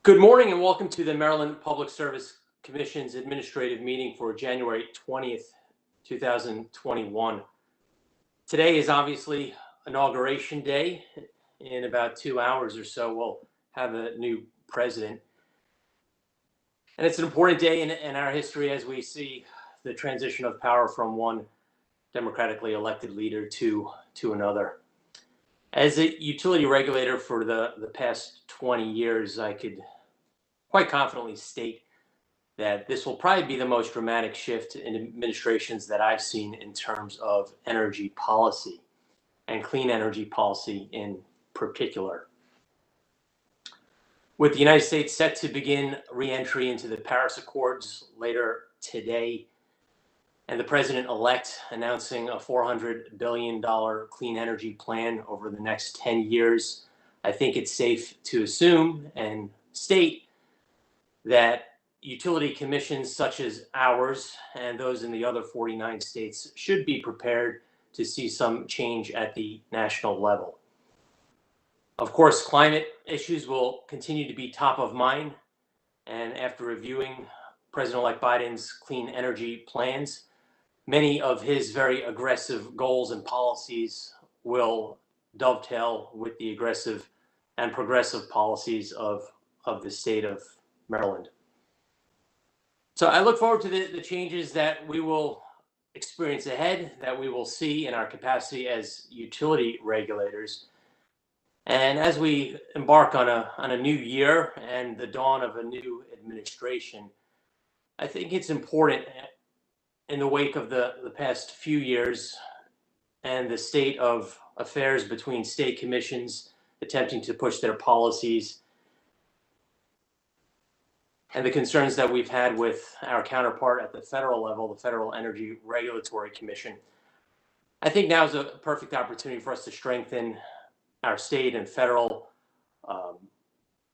Good morning and welcome to the Maryland Public Service Commission's administrative meeting for January 20th, 2021. Today is obviously Inauguration Day. In about 2 hours or so, we'll have a new president. And it's an important day in our history as we see the transition of power from one democratically elected leader to another. As a utility regulator for the past 20 years, I could quite confidently state that this will probably be the most dramatic shift in administrations that I've seen in terms of energy policy and clean energy policy in particular. With the United States set to begin re-entry into the Paris Accords later today, and the president-elect announcing a $400 billion clean energy plan over the next 10 years, I think it's safe to assume and state that utility commissions such as ours and those in the other 49 states should be prepared to see some change at the national level. Of course, climate issues will continue to be top of mind, and after reviewing President-elect Biden's clean energy plans, many of his very aggressive goals and policies will dovetail with the aggressive and progressive policies of the state of Maryland. So I look forward to the changes that we will experience ahead, that we will see in our capacity as utility regulators. And as we embark on a new year and the dawn of a new administration, I think it's important in the wake of the past few years and the state of affairs between state commissions attempting to push their policies and the concerns that we've had with our counterpart at the federal level, the Federal Energy Regulatory Commission. I think now is a perfect opportunity for us to strengthen our state and federal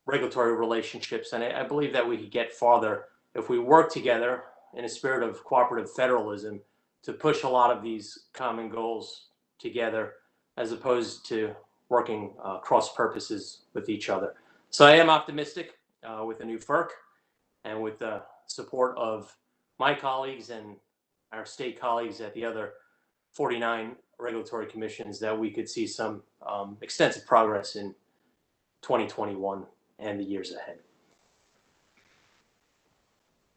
regulatory relationships. And I believe that we could get farther if we work together in a spirit of cooperative federalism to push a lot of these common goals together, as opposed to working cross purposes with each other. So I am optimistic with the new FERC and with the support of my colleagues and our state colleagues at the other 49 regulatory commissions that we could see some extensive progress in 2021 and the years ahead.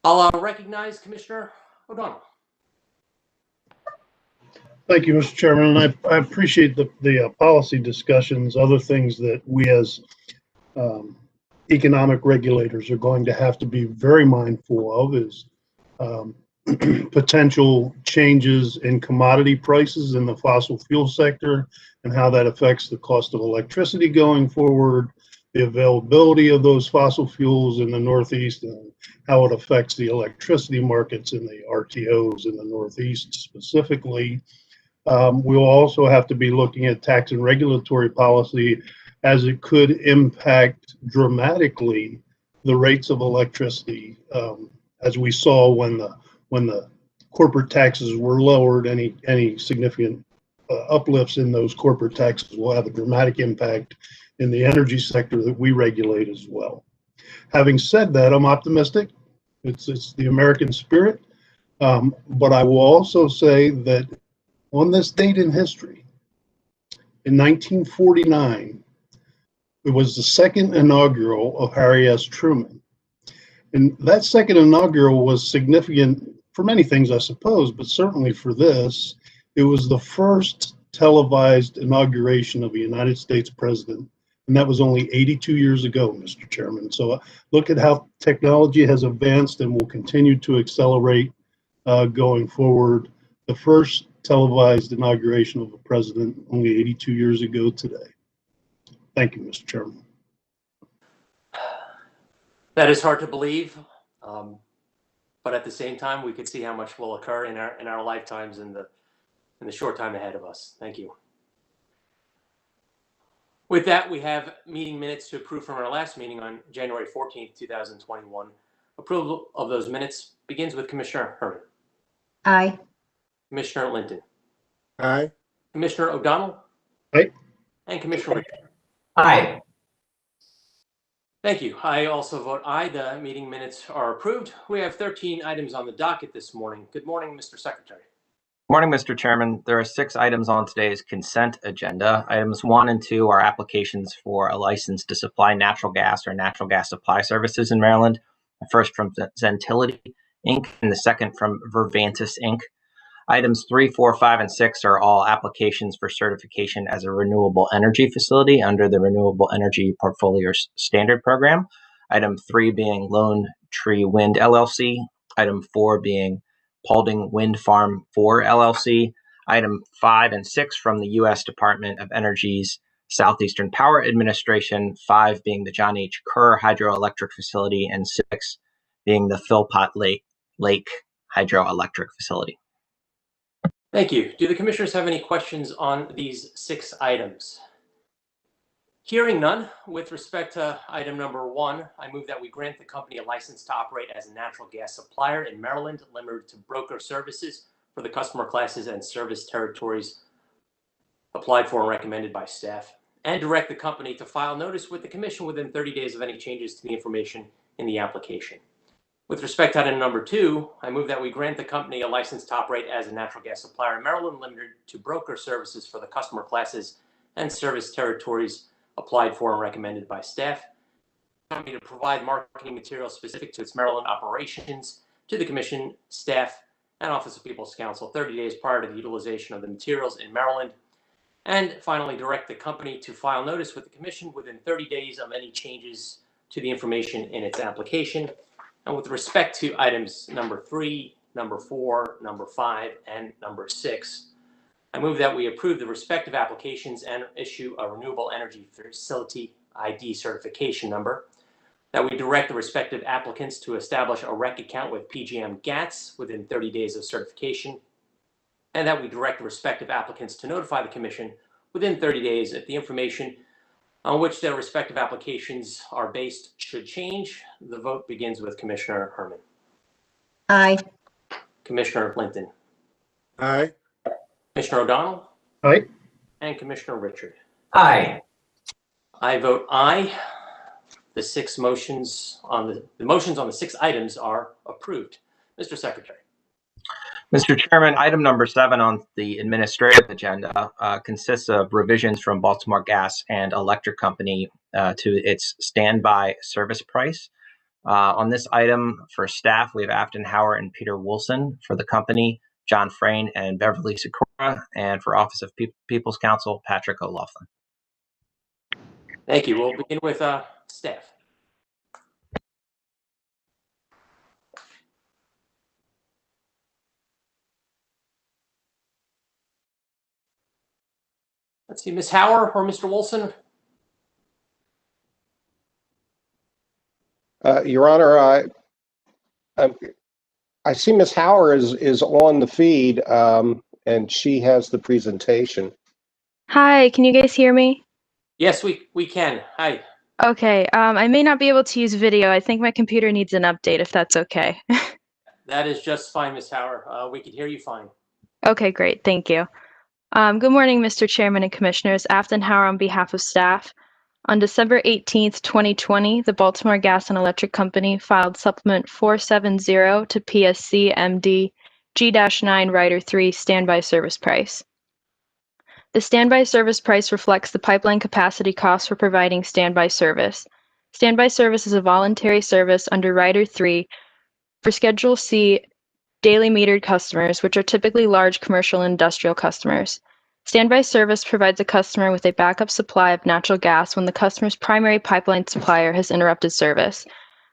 I'll recognize Commissioner O'Donnell. Thank you, Mr. Chairman. And I appreciate the policy discussions. Other things that we as economic regulators are going to have to be very mindful of is potential changes in commodity prices in the fossil fuel sector and how that affects the cost of electricity going forward, the availability of those fossil fuels in the Northeast, and how it affects the electricity markets in the RTOs in the Northeast specifically. We'll also have to be looking at tax and regulatory policy as it could impact dramatically the rates of electricity, as we saw when the corporate taxes were lowered. Any significant uplifts in those corporate taxes will have a dramatic impact in the energy sector that we regulate as well. Having said that, I'm optimistic. It's the American spirit, but I will also say that on this date in history, in 1949, it was the second inaugural of Harry S. Truman. And that second inaugural was significant for many things, I suppose, but certainly for this. It was the first televised inauguration of a United States president, and that was only 82 years ago, Mr. Chairman. So look at how technology has advanced and will continue to accelerate going forward. The first televised inauguration of a president only 82 years ago today. Thank you, Mr. Chairman. That is hard to believe, but at the same time, we could see how much will occur in our lifetimes in the short time ahead of us. Thank you. With that, we have meeting minutes to approve from our last meeting on January 14th, 2021. Approval of those minutes begins with Commissioner Herman. Aye. Commissioner Linton. Aye. Commissioner O'Donnell. Aye. And Commissioner Richard. Aye. Thank you. I also vote aye. The meeting minutes are approved. We have 13 items on the docket this morning. Good morning, Mr. Secretary. Morning, Mr. Chairman. There are 6 items on today's consent agenda. Items 1 and 2 are applications for a license to supply natural gas or natural gas supply services in Maryland. The first from Zentility, Inc., and the second from Vervantis, Inc. Items 3, 4, 5, and 6 are all applications for certification as a renewable energy facility under the Renewable Energy Portfolio Standard Program. Item 3 being Lone Tree Wind LLC. Item 4 being Paulding Wind Farm 4 LLC. Item 5 and 6 from the U.S. Department of Energy's Southeastern Power Administration, 5 being the John H. Kerr Hydroelectric Facility, and 6 being the Philpott Lake Hydroelectric Facility. Thank you. Do the commissioners have any questions on these 6 items? Hearing none, with respect to item number 1, I move that we grant the company a license to operate as a natural gas supplier in Maryland, limited to broker services for the customer classes and service territories applied for and recommended by staff, and direct the company to file notice with the commission within 30 days of any changes to the information in the application. With respect to item number 2, I move that we grant the company a license to operate as a natural gas supplier in Maryland, limited to broker services for the customer classes and service territories applied for and recommended by staff. The company to provide marketing materials specific to its Maryland operations to the commission, staff, and Office of People's Counsel 30 days prior to the utilization of the materials in Maryland. And finally, direct the company to file notice with the commission within 30 days of any changes to the information in its application. And with respect to items number 3, number 4, number 5, and number 6, I move that we approve the respective applications and issue a renewable energy facility ID certification number, that we direct the respective applicants to establish a REC account with PGM GATS within 30 days of certification, and that we direct the respective applicants to notify the commission within 30 days if the information on which their respective applications are based should change. The vote begins with Commissioner Herman. Aye. Commissioner Linton. Aye. Commissioner O'Donnell. Aye. And Commissioner Richard. Aye. I vote aye. The motions on the 6 items are approved. Mr. Secretary. Mr. Chairman, item number 7 on the administrative agenda consists of revisions from Baltimore Gas and Electric Company to its standby service price. On this item for staff, we have Afton Hauer and Peter Wilson. For the company, John Frayne and Beverly Sikora. And for Office of People's Counsel, Patrick O'Loughlin. Thank you. We'll begin with staff. Let's see, Ms. Hauer or Mr. Wilson? Your Honor, I see Ms. Hauer is on the feed, and she has the presentation. Hi, can you guys hear me? Yes, we can. Hi. Okay, I may not be able to use video. I think my computer needs an update, if that's okay. That is just fine, Ms. Hauer. We can hear you fine. Okay, great. Thank you. Good morning, Mr. Chairman and Commissioners. Afton Hauer on behalf of staff. On December 18th, 2020, the Baltimore Gas and Electric Company filed Supplement 470 to PSC MD G-9 Rider 3 Standby Service Price. The standby service price reflects the pipeline capacity costs for providing standby service. Standby service is a voluntary service under Rider 3 for Schedule C daily metered customers, which are typically large commercial and industrial customers. Standby service provides a customer with a backup supply of natural gas when the customer's primary pipeline supplier has interrupted service.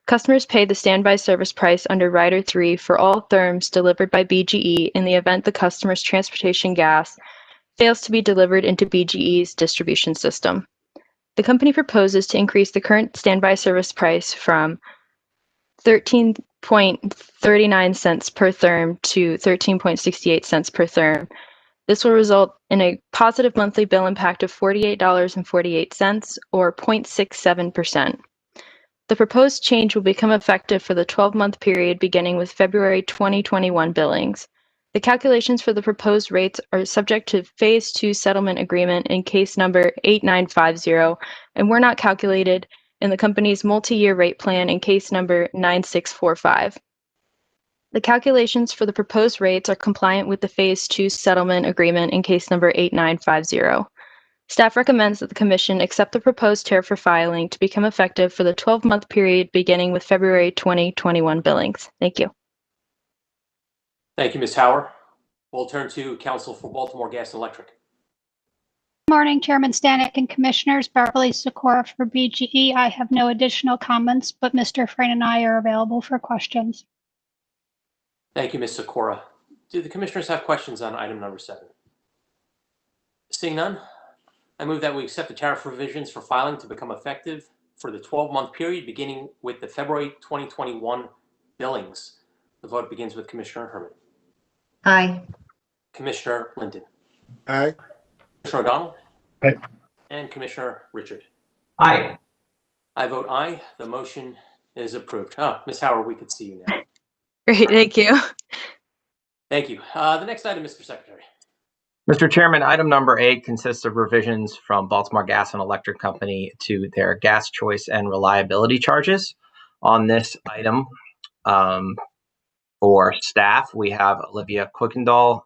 Customers pay the standby service price under Rider 3 for all therms delivered by BGE in the event the customer's transportation gas fails to be delivered into BGE's distribution system. The company proposes to increase the current standby service price from 13.39 cents per therm to 13.68 cents per therm. This will result in a positive monthly bill impact of $48.48, or 0.67%. The proposed change will become effective for the 12-month period beginning with February 2021 billings. The calculations for the proposed rates are subject to Phase 2 settlement agreement in case number 8950 and were not calculated in the company's multi-year rate plan in case number 9645. The calculations for the proposed rates are compliant with the Phase 2 settlement agreement in case number 8950. Staff recommends that the Commission accept the proposed tariff for filing to become effective for the 12-month period beginning with February 2021 billings. Thank you. Thank you, Ms. Howard. We'll turn to Counsel for Baltimore Gas and Electric. Good morning, Chairman Stanek and Commissioners. Beverly Sikora for BGE. I have no additional comments, but Mr. Frayne and I are available for questions. Thank you, Ms. Sikora. Do the Commissioners have questions on item number 7? Seeing none, I move that we accept the tariff revisions for filing to become effective for the 12-month period beginning with the February 2021 billings. The vote begins with Commissioner Herman. Aye. Commissioner Linton. Aye. Commissioner O'Donnell. Aye. And Commissioner Richard. Aye. I vote aye. The motion is approved. Ms. Howard, we could see you now. Great, thank you. Thank you. The next item, Mr. Secretary. Mr. Chairman, item number 8 consists of revisions from Baltimore Gas and Electric Company to their gas choice and reliability charges. On this item, for staff, we have Olivia Kirkendall,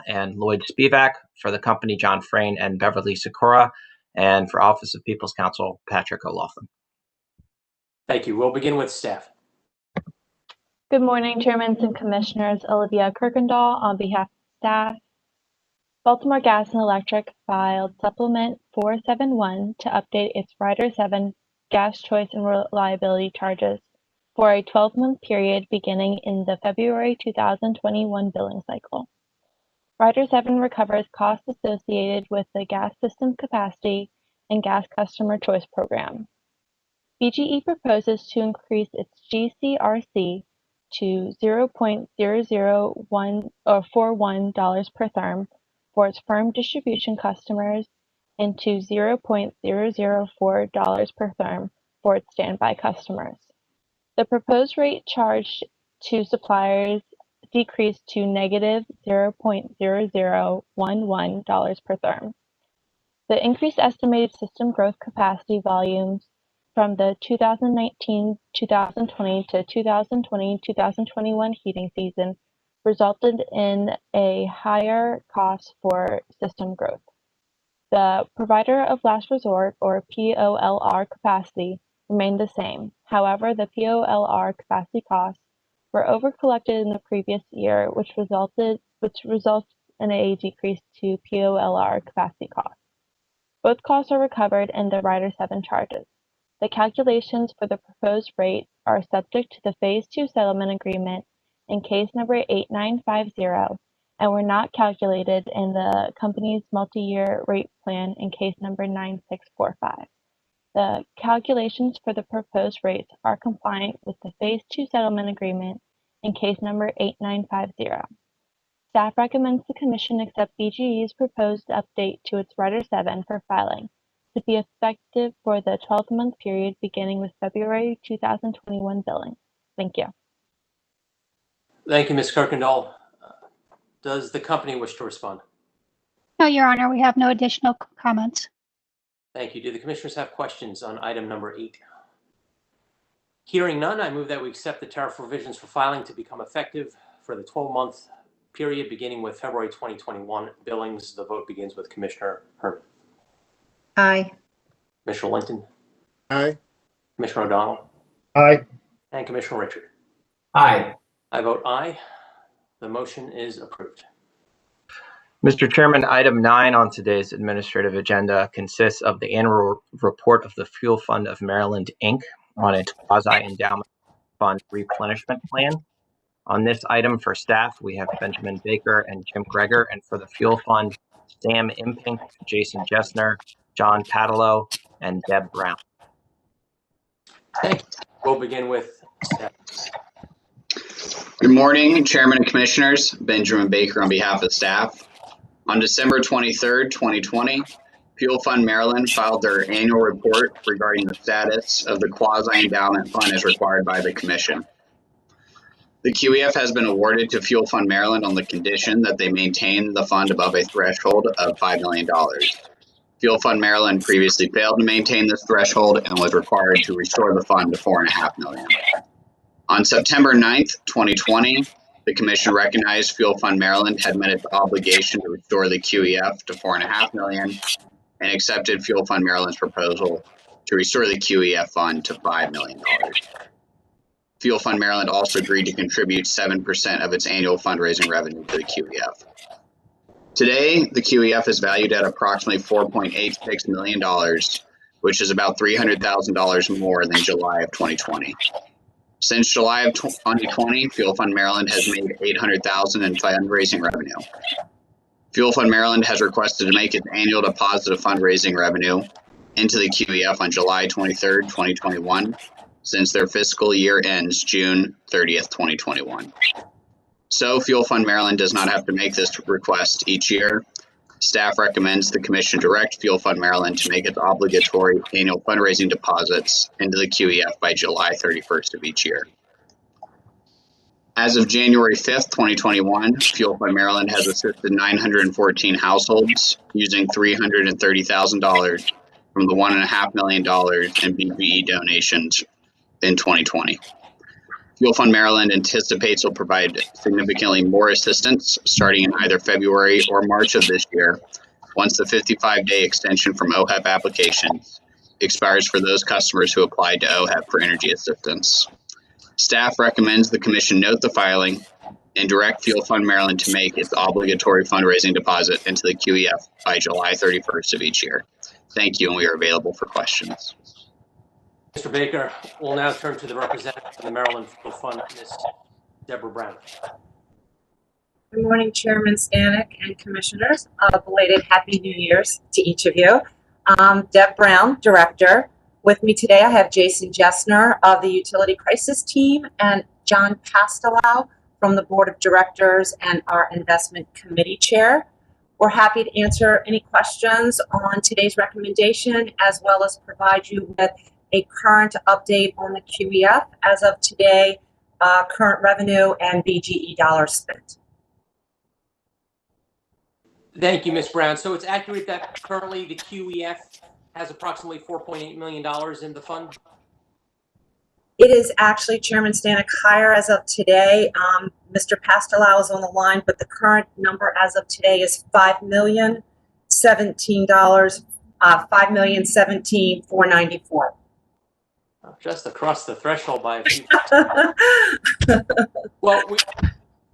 and Lloyd Spivak. For the company, John Frayne and Beverly Sikora. And for Office of People's Counsel, Patrick O'Loughlin. Thank you. We'll begin with staff. Good morning, Chairmen and Commissioners. Olivia Kirkendall on behalf of staff. Baltimore Gas and Electric filed Supplement 471 to update its Rider 7 gas choice and reliability charges for a 12-month period beginning in the February 2021 billing cycle. Rider 7 recovers costs associated with the gas system capacity and gas customer choice program. BGE proposes to increase its GCRC to $0.001 per therm for its firm distribution customers and to $0.004 per therm for its standby customers. The proposed rate charged to suppliers decreased to negative $0.0011 per therm. The increased estimated system growth capacity volumes from the 2019-2020 to 2020-2021 heating season resulted in a higher cost for system growth. The provider of last resort, or POLR capacity, remained the same. However, the POLR capacity costs were overcollected in the previous year, which results in a decrease to POLR capacity costs. Both costs are recovered in the Rider 7 charges. The calculations for the proposed rate are subject to the Phase 2 settlement agreement in case number 8950 and were not calculated in the company's multi-year rate plan in case number 9645. The calculations for the proposed rates are compliant with the Phase 2 settlement agreement in case number 8950. Staff recommends the Commission accept BGE's proposed update to its Rider 7 for filing to be effective for the 12-month period beginning with February 2021 billing. Thank you. Thank you, Ms. Kirkendall. Does the company wish to respond? No, Your Honor, we have no additional comments. Thank you. Do the Commissioners have questions on item number 8? Hearing none, I move that we accept the tariff revisions for filing to become effective for the 12-month period beginning with February 2021 billings. The vote begins with Commissioner Herman. Aye. Commissioner Linton. Aye. Commissioner O'Donnell. Aye. And Commissioner Richard. Aye. I vote aye. The motion is approved. Mr. Chairman, item 9 on today's administrative agenda consists of the annual report of the Fuel Fund of Maryland, Inc. on its quasi-endowment fund replenishment plan. On this item for staff, we have Benjamin Baker and Jim Greger, and for the Fuel Fund, Sam Impink, Jason Jessner, John Patalo, and Deb Brown. Thank you. We'll begin with staff. Good morning, Chairman and Commissioners. Benjamin Baker on behalf of staff. On December 23rd, 2020, Fuel Fund Maryland filed their annual report regarding the status of the quasi-endowment fund as required by the Commission. The QEF has been awarded to Fuel Fund Maryland on the condition that they maintain the fund above a threshold of $5 million. Fuel Fund Maryland previously failed to maintain this threshold and was required to restore the fund to $4.5 million. On September 9th, 2020, the Commission recognized Fuel Fund Maryland had met its obligation to restore the QEF to $4.5 million and accepted Fuel Fund Maryland's proposal to restore the QEF fund to $5 million. Fuel Fund Maryland also agreed to contribute 7% of its annual fundraising revenue to the QEF. Today, the QEF is valued at approximately $4.86 million, which is about $300,000 more than July of 2020. Since July of 2020, Fuel Fund Maryland has made $800,000 in fundraising revenue. Fuel Fund Maryland has requested to make its annual deposit of fundraising revenue into the QEF on July 23rd, 2021, since their fiscal year ends June 30th, 2021. So Fuel Fund Maryland does not have to make this request each year. Staff recommends the Commission direct Fuel Fund Maryland to make its obligatory annual fundraising deposits into the QEF by July 31st of each year. As of January 5th, 2021, Fuel Fund Maryland has assisted 914 households using $330,000 from the $1.5 million in BGE donations in 2020. Fuel Fund Maryland anticipates will provide significantly more assistance starting in either February or March of this year, once the 55-day extension from OHEP applications expires for those customers who applied to OHEP for energy assistance. Staff recommends the Commission note the filing and direct Fuel Fund Maryland to make its obligatory fundraising deposit into the QEF by July 31st of each year. Thank you, and we are available for questions. Mr. Baker, we'll now turn to the representative of the Maryland Fuel Fund, Ms. Deborah Brown. Good morning, Chairman Stanek and Commissioners. Belated Happy New Year's to each of you. Deb Brown, Director. With me today, I have Jason Jessner of the Utility Crisis Team and John Pastelau from the Board of Directors and our Investment Committee Chair. We're happy to answer any questions on today's recommendation, as well as provide you with a current update on the QEF as of today, current revenue and BGE dollars spent. Thank you, Ms. Brown. So it's accurate that currently the QEF has approximately $4.8 million in the fund? It is actually, Chairman Stanek, higher as of today. Mr. Pastelau is on the line, but the current number as of today is $5,017,494. Just across the threshold by a few. Well,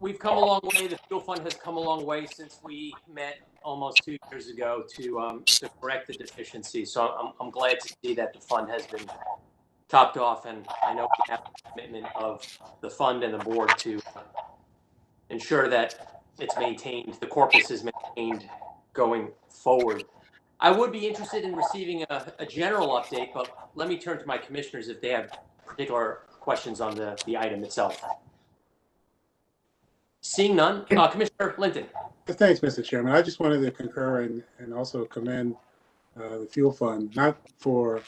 we've come a long way. The Fuel Fund has come a long way since we met almost 2 years ago to correct the deficiency. So I'm glad to see that the fund has been topped off, and I know we have a commitment of the fund and the board to ensure that it's maintained, the corpus is maintained going forward. I would be interested in receiving a general update, but let me turn to my commissioners if they have particular questions on the item itself. Seeing none, Commissioner Linton. Thanks, Mr. Chairman. I just wanted to concur and also commend the Fuel Fund, not for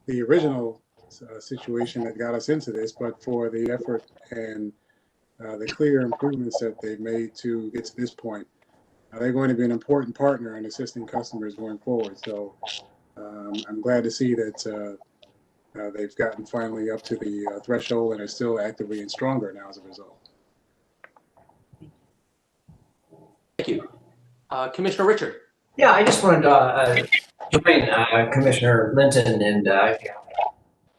the original situation that got us into this, but for the effort and the clear improvements that they've made to get to this point. They're going to be an important partner in assisting customers going forward. So I'm glad to see that they've gotten finally up to the threshold and are still actively and stronger now as a result. Thank you. Commissioner Richard. Yeah, I just wanted to join Commissioner Linton and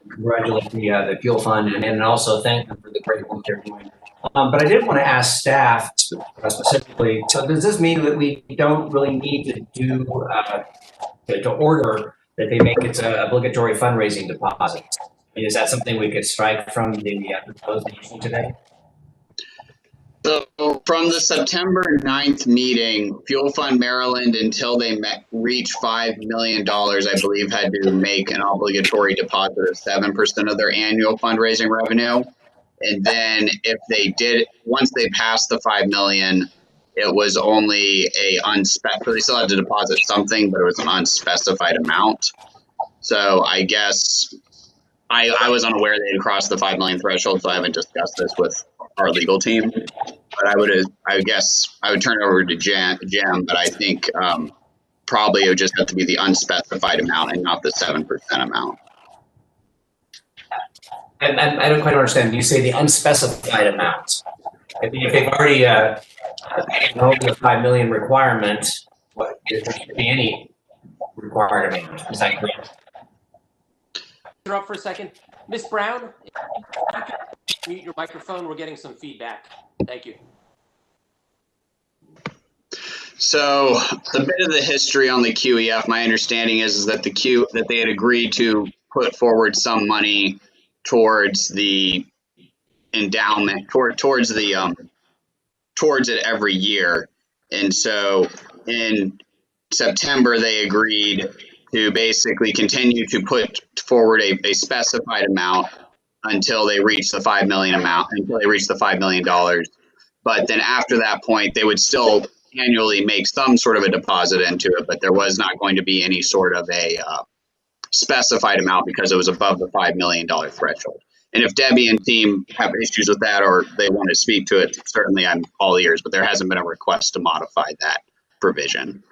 congratulate the Fuel Fund and also thank them for the great work they're doing. But I did want to ask staff specifically, so does this mean that we don't really need to do, to order that they make its obligatory fundraising deposit? I mean, is that something we could strike from the proposed motion today? So from the September 9th meeting, Fuel Fund Maryland, until they reach $5 million, I believe, had to make an obligatory deposit of 7% of their annual fundraising revenue. And then if they did, once they passed the $5 million, it was only a unspecified, they still had to deposit something, but it was an unspecified amount. So I guess I was unaware they had crossed the 5 million threshold, so I haven't discussed this with our legal team. But I guess I would turn it over to Jim, but I think probably it would just have to be the unspecified amount and not the 7% amount. I don't quite understand. You say the unspecified amount. If they've already over the 5 million requirement, what there shouldn't be any required amount. Is that correct? Interrupt for a second. Ms. Brown, if you could mute your microphone. We're getting some feedback. Thank you. So a bit of the history on the QEF, my understanding is that that they had agreed to put forward some money towards the endowment, towards it every year. And so in September, they agreed to basically continue to put forward a specified amount until they reach the $5 million amount, until they reach the $5 million. But then after that point, they would still annually make some sort of a deposit into it, but there was not going to be any sort of a specified amount because it was above the $5 million threshold. And if Debbie and team have issues with that or they want to speak to it, certainly I'm all ears, but there hasn't been a request to modify that provision.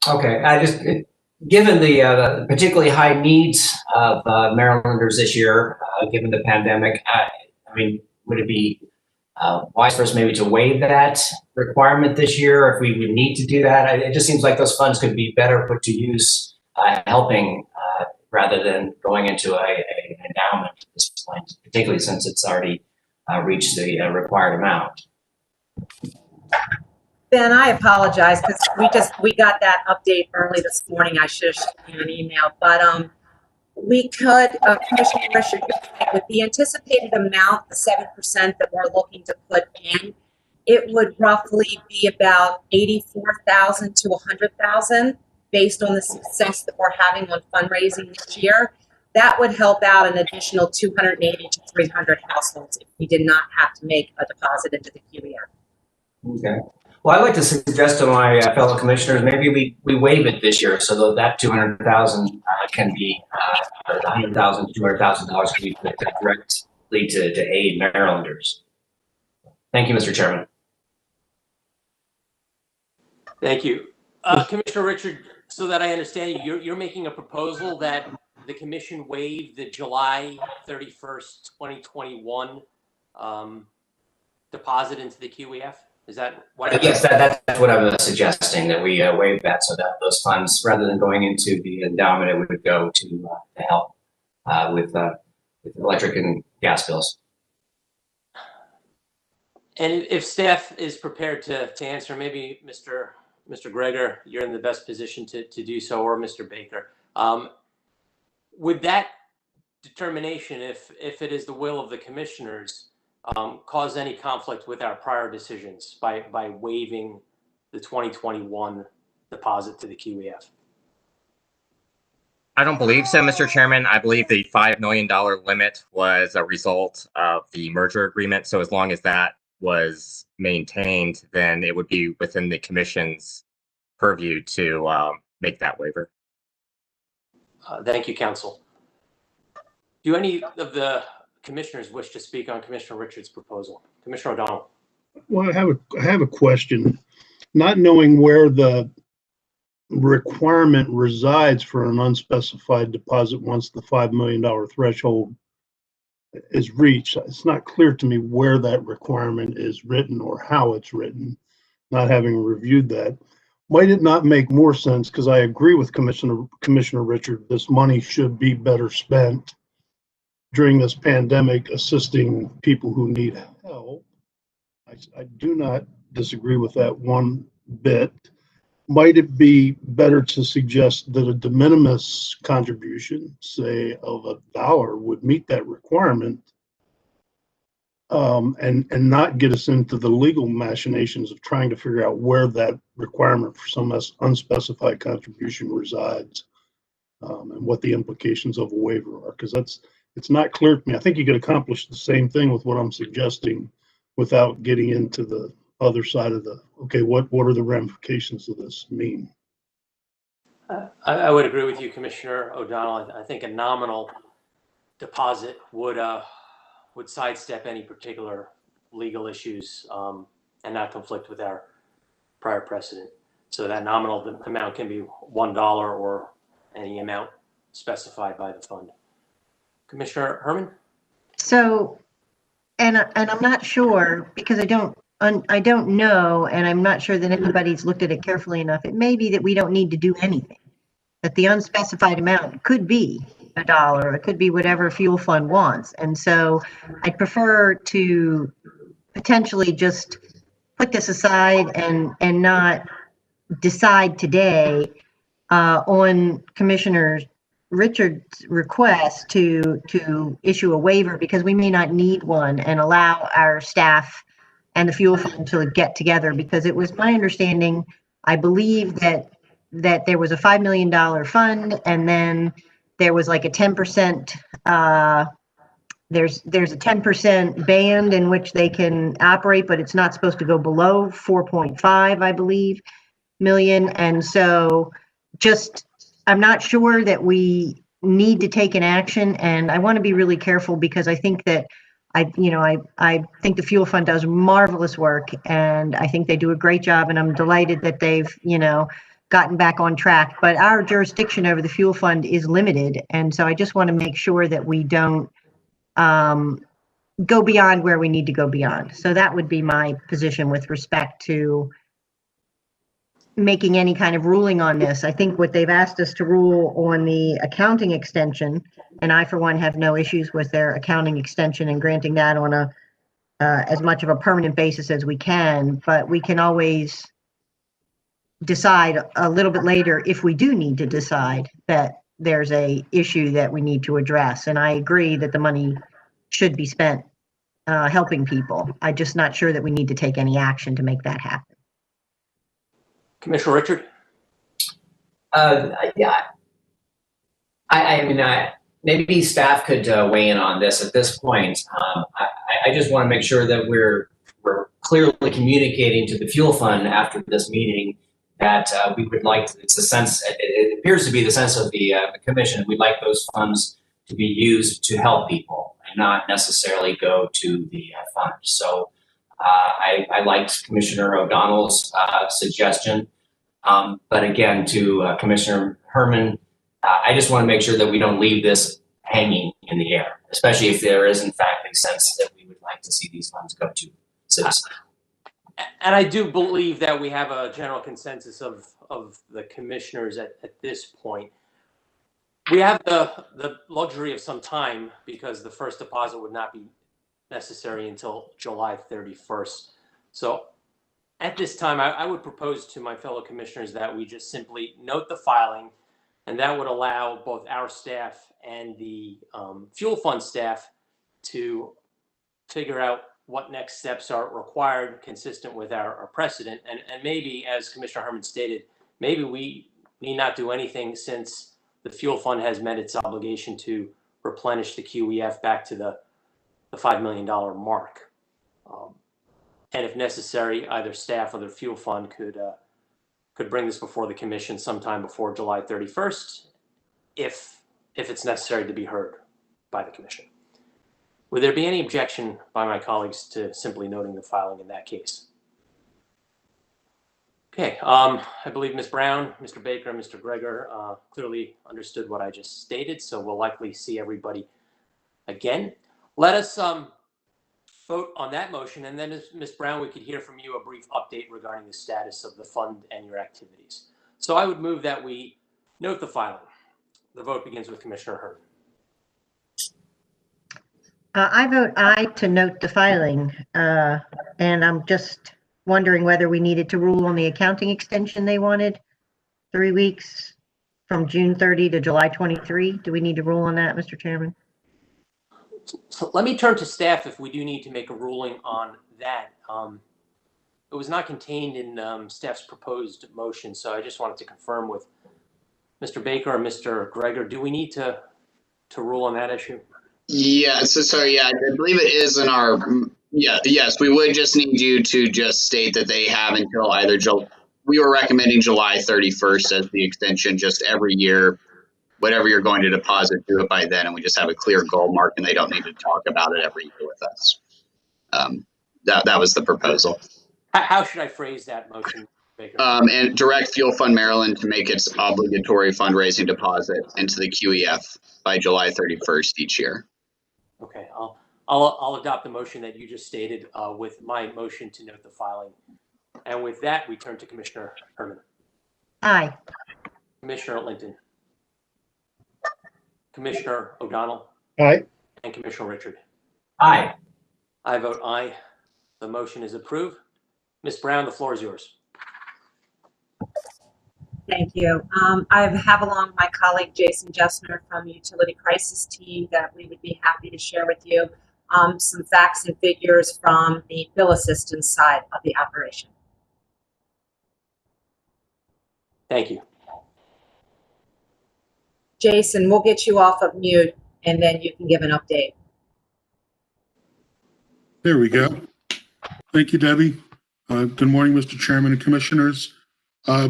Okay, given the particularly high needs of Marylanders this year, given the pandemic, I mean, would it be wise for us maybe to waive that requirement this year if we would need to do that? It just seems like those funds could be better put to use helping rather than going into an endowment at this point, particularly since it's already reached the required amount. Ben, I apologize because we got that update early this morning. I should have sent you an email, but we could, Commissioner Richard, with the anticipated amount, the 7% that we're looking to put in, it would roughly be about 84,000 to 100,000 based on the success that we're having on fundraising this year. That would help out an additional 280 to 300 households if we did not have to make a deposit into the QEF. Okay. Well, I'd like to suggest to my fellow commissioners, maybe we waive it this year so that 200,000 can be, $100,000 to $200,000 can be put directly to aid Marylanders. Thank you, Mr. Chairman. Thank you. Commissioner Richard, so that I understand you're making a proposal that the commission waive the July 31st, 2021 deposit into the QEF? Is that what? Yes, that's what I'm suggesting, that we waive that so that those funds, rather than going into the endowment, it would go to help with electric and gas bills. And if staff is prepared to answer, maybe Mr. Greger, you're in the best position to do so, or Mr. Baker. Would that determination, if it is the will of the commissioners, cause any conflict with our prior decisions by waiving the 2021 deposit to the QEF? I don't believe so, Mr. Chairman. I believe the $5 million limit was a result of the merger agreement. So as long as that was maintained, then it would be within the commission's purview to make that waiver. Thank you, counsel. Do any of the commissioners wish to speak on Commissioner Richard's proposal? Commissioner O'Donnell. Well, I have a question. Not knowing where the requirement resides for an unspecified deposit once the $5 million threshold is reached, it's not clear to me where that requirement is written or how it's written, not having reviewed that. Might it not make more sense, because I agree with Commissioner Richard, this money should be better spent during this pandemic assisting people who need help. I do not disagree with that one bit. Might it be better to suggest that a de minimis contribution, say of $1, would meet that requirement, and not get us into the legal machinations of trying to figure out where that requirement for some unspecified contribution resides, and what the implications of a waiver are? Because it's not clear to me. I think you could accomplish the same thing with what I'm suggesting without getting into the other side of the, okay, what are the ramifications of this mean? I would agree with you, Commissioner O'Donnell. I think a nominal deposit would sidestep any particular legal issues and not conflict with our prior precedent. So that nominal amount can be $1 or any amount specified by the fund. Commissioner Herman? So, and I'm not sure because I don't know, and I'm not sure that anybody's looked at it carefully enough. It may be that we don't need to do anything, that the unspecified amount could be $1, it could be whatever fuel fund wants. And so I'd prefer to potentially just put this aside and not decide today on Commissioner Richard's request to issue a waiver, because we may not need one, and allow our staff and the fuel fund to get together, because it was my understanding, I believe that there was a $5 million fund, and then there was like a 10%, there's a 10% band in which they can operate, but it's not supposed to go below 4.5, I believe, million. And so just, I'm not sure that we need to take an action, and I want to be really careful, because I think that I think the fuel fund does marvelous work, and I think they do a great job, and I'm delighted that they've, gotten back on track. But our jurisdiction over the fuel fund is limited, and so I just want to make sure that we don't go beyond where we need to go beyond. So that would be my position with respect to making any kind of ruling on this. I think what they've asked us to rule on the accounting extension, and I, for one, have no issues with their accounting extension and granting that on a as much of a permanent basis as we can, but we can always decide a little bit later if we do need to decide that there's a issue that we need to address. And I agree that the money should be spent helping people. I'm just not sure that we need to take any action to make that happen. Commissioner Richard? Yeah, I mean, maybe staff could weigh in on this at this point. I just want to make sure that we're clearly communicating to the fuel fund after this meeting that we would like to, it's a sense, it appears to be the sense of the commission, we'd like those funds to be used to help people and not necessarily go to the fund. So I liked Commissioner O'Donnell's suggestion. But again, to Commissioner Herman, I just want to make sure that we don't leave this hanging in the air, especially if there is in fact a sense that we would like to see these funds go to citizens. And I do believe that we have a general consensus of the commissioners at this point. We have the luxury of some time, because the first deposit would not be necessary until July 31st. So at this time, I would propose to my fellow commissioners that we just simply note the filing, and that would allow both our staff and the fuel fund staff to figure out what next steps are required consistent with our precedent. And maybe, as Commissioner Herman stated, maybe we need not do anything, since the fuel fund has met its obligation to replenish the QEF back to the $5 million mark. And if necessary, either staff or the fuel fund could bring this before the commission sometime before July 31st, if it's necessary to be heard by the commission. Would there be any objection by my colleagues to simply noting the filing in that case? Okay, I believe Ms. Brown, Mr. Baker, and Mr. Greger clearly understood what I just stated, so we'll likely see everybody again. Let us vote on that motion, and then Ms. Brown, we could hear from you a brief update regarding the status of the fund and your activities. So I would move that we note the filing. The vote begins with Commissioner Herman. I vote aye to note the filing, and I'm just wondering whether we needed to rule on the accounting extension they wanted, 3 weeks from June 30 to July 23. Do we need to rule on that, Mr. Chairman? So let me turn to staff if we do need to make a ruling on that. It was not contained in staff's proposed motion, so I just wanted to confirm with Mr. Baker or Mr. Greger, do we need to rule on that issue? Yeah, so yeah, I believe it is in our, yes, we would just need you to just state that they have until either we were recommending July 31st as the extension, just every year, whatever you're going to deposit, do it by then, and we just have a clear goal mark, and they don't need to talk about it every year with us. That was the proposal. How should I phrase that motion, Baker. And direct Fuel Fund Maryland to make its obligatory fundraising deposit into the QEF by July 31st each year. Okay, I'll adopt the motion that you just stated with my motion to note the filing. And with that, we turn to Commissioner Herman. Aye. Commissioner Linton. Commissioner O'Donnell. Aye. And Commissioner Richard. Aye. I vote aye. The motion is approved. Ms. Brown, the floor is yours. Thank you. I have along my colleague Jason Jessner from the Utility Crisis Team that we would be happy to share with you some facts and figures from the bill assistance side of the operation. Thank you. Jason, we'll get you off of mute and then you can give an update. There we go. Thank you, Debbie. Good morning, Mr. Chairman and Commissioners.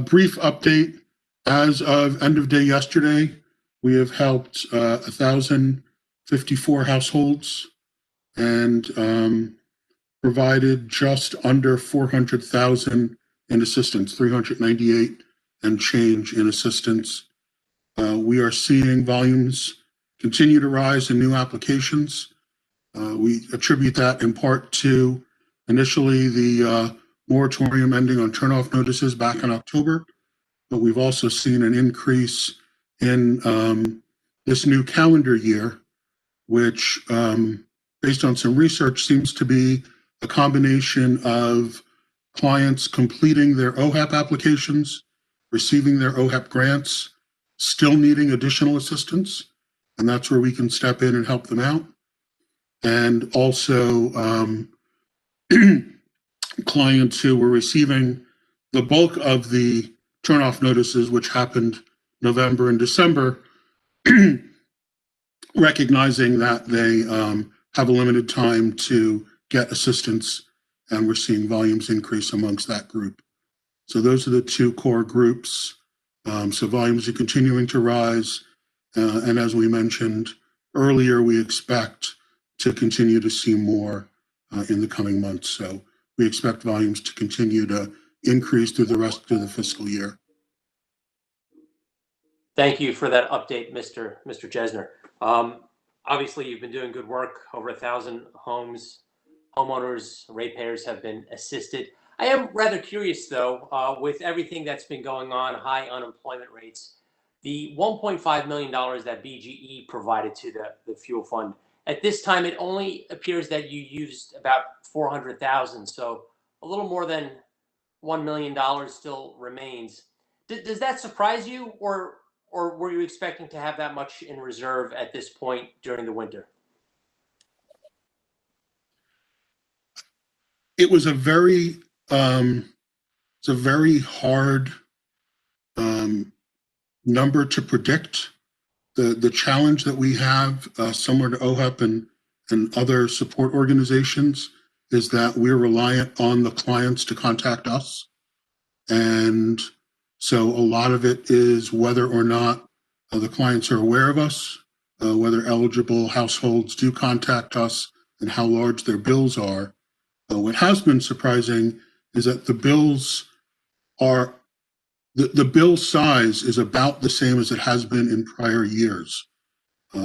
Brief update. As of end of day yesterday, we have helped 1,054 households and provided just under 400,000 in assistance, 398 and change in assistance. We are seeing volumes continue to rise in new applications. We attribute that in part to initially the moratorium ending on turnoff notices back in October, but we've also seen an increase in this new calendar year, which, based on some research, seems to be a combination of clients completing their OHAP applications, receiving their OHAP grants, still needing additional assistance, and that's where we can step in and help them out. And also clients who were receiving the bulk of the turnoff notices, which happened November and December, recognizing that they have a limited time to get assistance, and we're seeing volumes increase amongst that group. So those are the two core groups. So volumes are continuing to rise, and as we mentioned earlier, we expect to continue to see more in the coming months. So we expect volumes to continue to increase through the rest of the fiscal year. Thank you for that update, Mr. Jesner. Obviously, you've been doing good work. Over 1,000 homeowners, ratepayers have been assisted. I am rather curious, though, with everything that's been going on, high unemployment rates, the $1.5 million that BGE provided to the fuel fund. At this time, it only appears that you used about $400,000, so a little more than $1 million still remains. Does that surprise you, or were you expecting to have that much in reserve at this point during the winter? It was a very hard number to predict. The challenge that we have, similar to OHEP and other support organizations, is that we're reliant on the clients to contact us. And so a lot of it is whether or not the clients are aware of us, whether eligible households do contact us, and how large their bills are. What has been surprising is that the bills are, the bill size is about the same as it has been in prior years.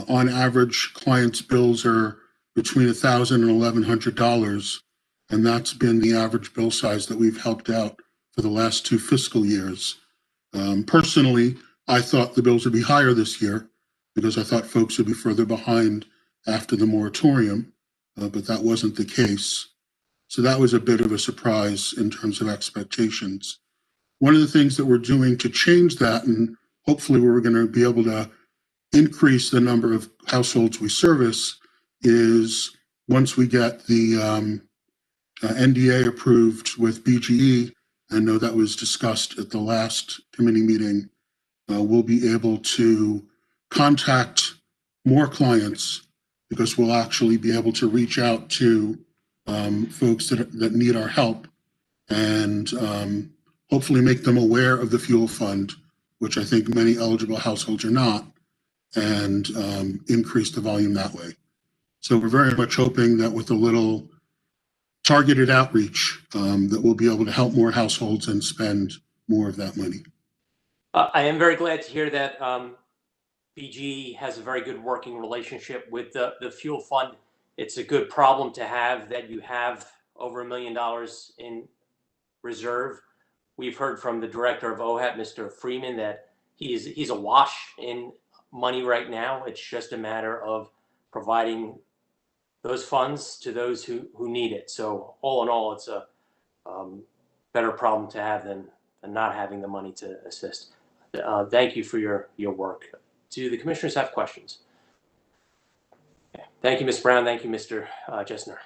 On average, clients' bills are between $1,000 and $1,100, and that's been the average bill size that we've helped out for the last 2 fiscal years. Personally, I thought the bills would be higher this year because I thought folks would be further behind after the moratorium, but that wasn't the case. So that was a bit of a surprise in terms of expectations. One of the things that we're doing to change that, and hopefully we're going to be able to increase the number of households we service, is once we get the NDA approved with BGE, I know that was discussed at the last committee meeting, we'll be able to contact more clients because we'll actually be able to reach out to folks that need our help and hopefully make them aware of the fuel fund, which I think many eligible households are not, and increase the volume that way. So we're very much hoping that with a little targeted outreach that will be able to help more households and spend more of that money. I am very glad to hear that BGE has a very good working relationship with the fuel fund. It's a good problem to have that you have over $1 million in reserve. We've heard from the director of OHAP, Mr. Freeman, that he's awash in money right now. It's just a matter of providing those funds to those who need it. So all in all, it's a better problem to have than not having the money to assist. Thank you for your work. Do the commissioners have questions? Okay. Thank you, Ms. Brown. Thank you, Mr. Jessner.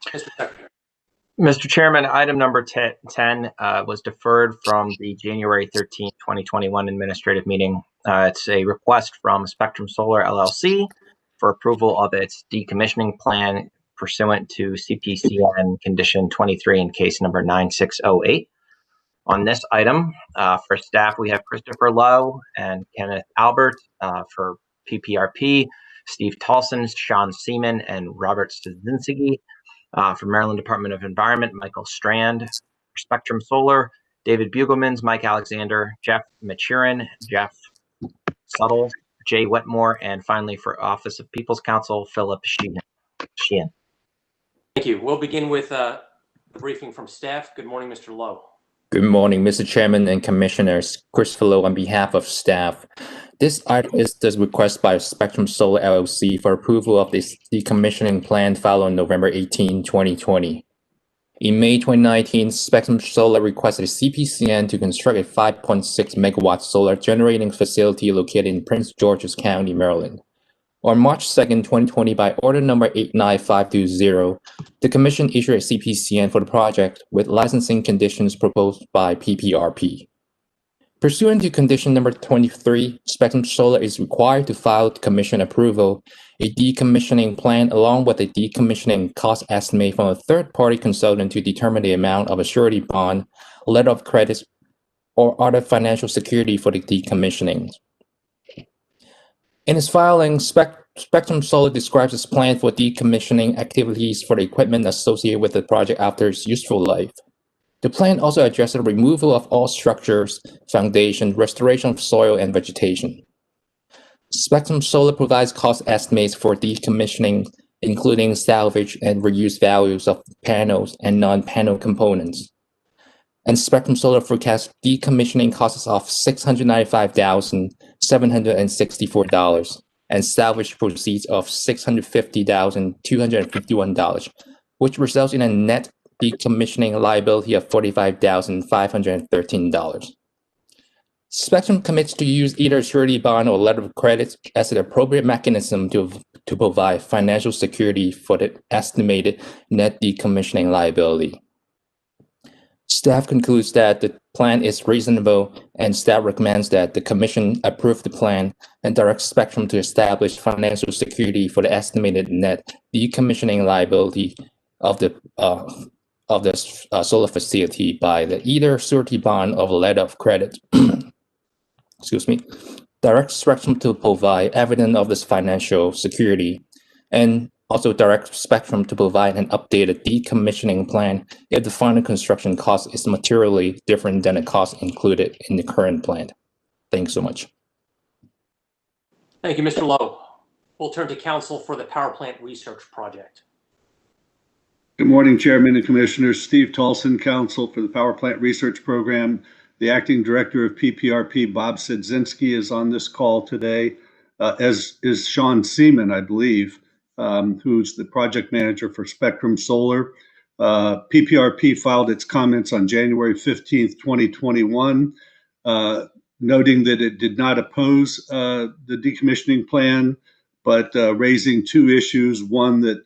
Mr. Secretary. Mr. Chairman, item number 10 was deferred from the January 13, 2021 administrative meeting. It's a request from Spectrum Solar LLC for approval of its decommissioning plan pursuant to CPCN condition 23 in case number 9608. On this item, for staff, we have Christopher Lowe and Kenneth Albert for PPRP, Steve Tolson, Sean Seaman, and Robert Stadzinski. For Maryland Department of Environment, Michael Strand. For Spectrum Solar, David Bugelmans, Mike Alexander, Jeff Maturin, Jeff Suttle, Jay Wetmore, and finally for Office of People's Counsel, Philip Sheehan. Thank you. We'll begin with the briefing from staff. Good morning, Mr. Lowe. Good morning, Mr. Chairman and Commissioners. Christopher Lowe on behalf of staff. This item is the request by Spectrum Solar LLC for approval of this decommissioning plan filed on November 18, 2020. In May 2019, Spectrum Solar requested CPCN to construct a 5.6 megawatt solar generating facility located in Prince George's County, Maryland. On March 2nd, 2020, by order number 89520, the Commission issued a CPCN for the project with licensing conditions proposed by PPRP. Pursuant to condition number 23, Spectrum Solar is required to file with Commission approval a decommissioning plan along with a decommissioning cost estimate from a third-party consultant to determine the amount of a surety bond, letter of credit, or other financial security for the decommissioning. In its filing, Spectrum Solar describes its plan for decommissioning activities for the equipment associated with the project after its useful life. The plan also addresses the removal of all structures, foundation, restoration of soil, and vegetation. Spectrum Solar provides cost estimates for decommissioning, including salvage and reuse values of panels and non-panel components. And Spectrum Solar forecasts decommissioning costs of $695,764 and salvage proceeds of $650,251, which results in a net decommissioning liability of $45,513. Spectrum commits to use either a surety bond or letter of credit as an appropriate mechanism to provide financial security for the estimated net decommissioning liability. Staff concludes that the plan is reasonable, and staff recommends that the Commission approve the plan and directs Spectrum to establish financial security for the estimated net decommissioning liability of the solar facility by the either surety bond or letter of credit. Excuse me. Directs Spectrum to provide evidence of this financial security, and also direct Spectrum to provide an updated decommissioning plan if the final construction cost is materially different than the cost included in the current plan. Thanks so much. Thank you, Mr. Lowe. We'll turn to counsel for the power plant research project. Good morning, Chairman and Commissioners. Steve Tolson, counsel for the power plant research program. The acting director of PPRP, Bob Stadzinski, is on this call today, as is Sean Seaman, I believe, who's the project manager for Spectrum Solar. PPRP filed its comments on January 15th, 2021, noting that it did not oppose the decommissioning plan, but raising two issues. One, that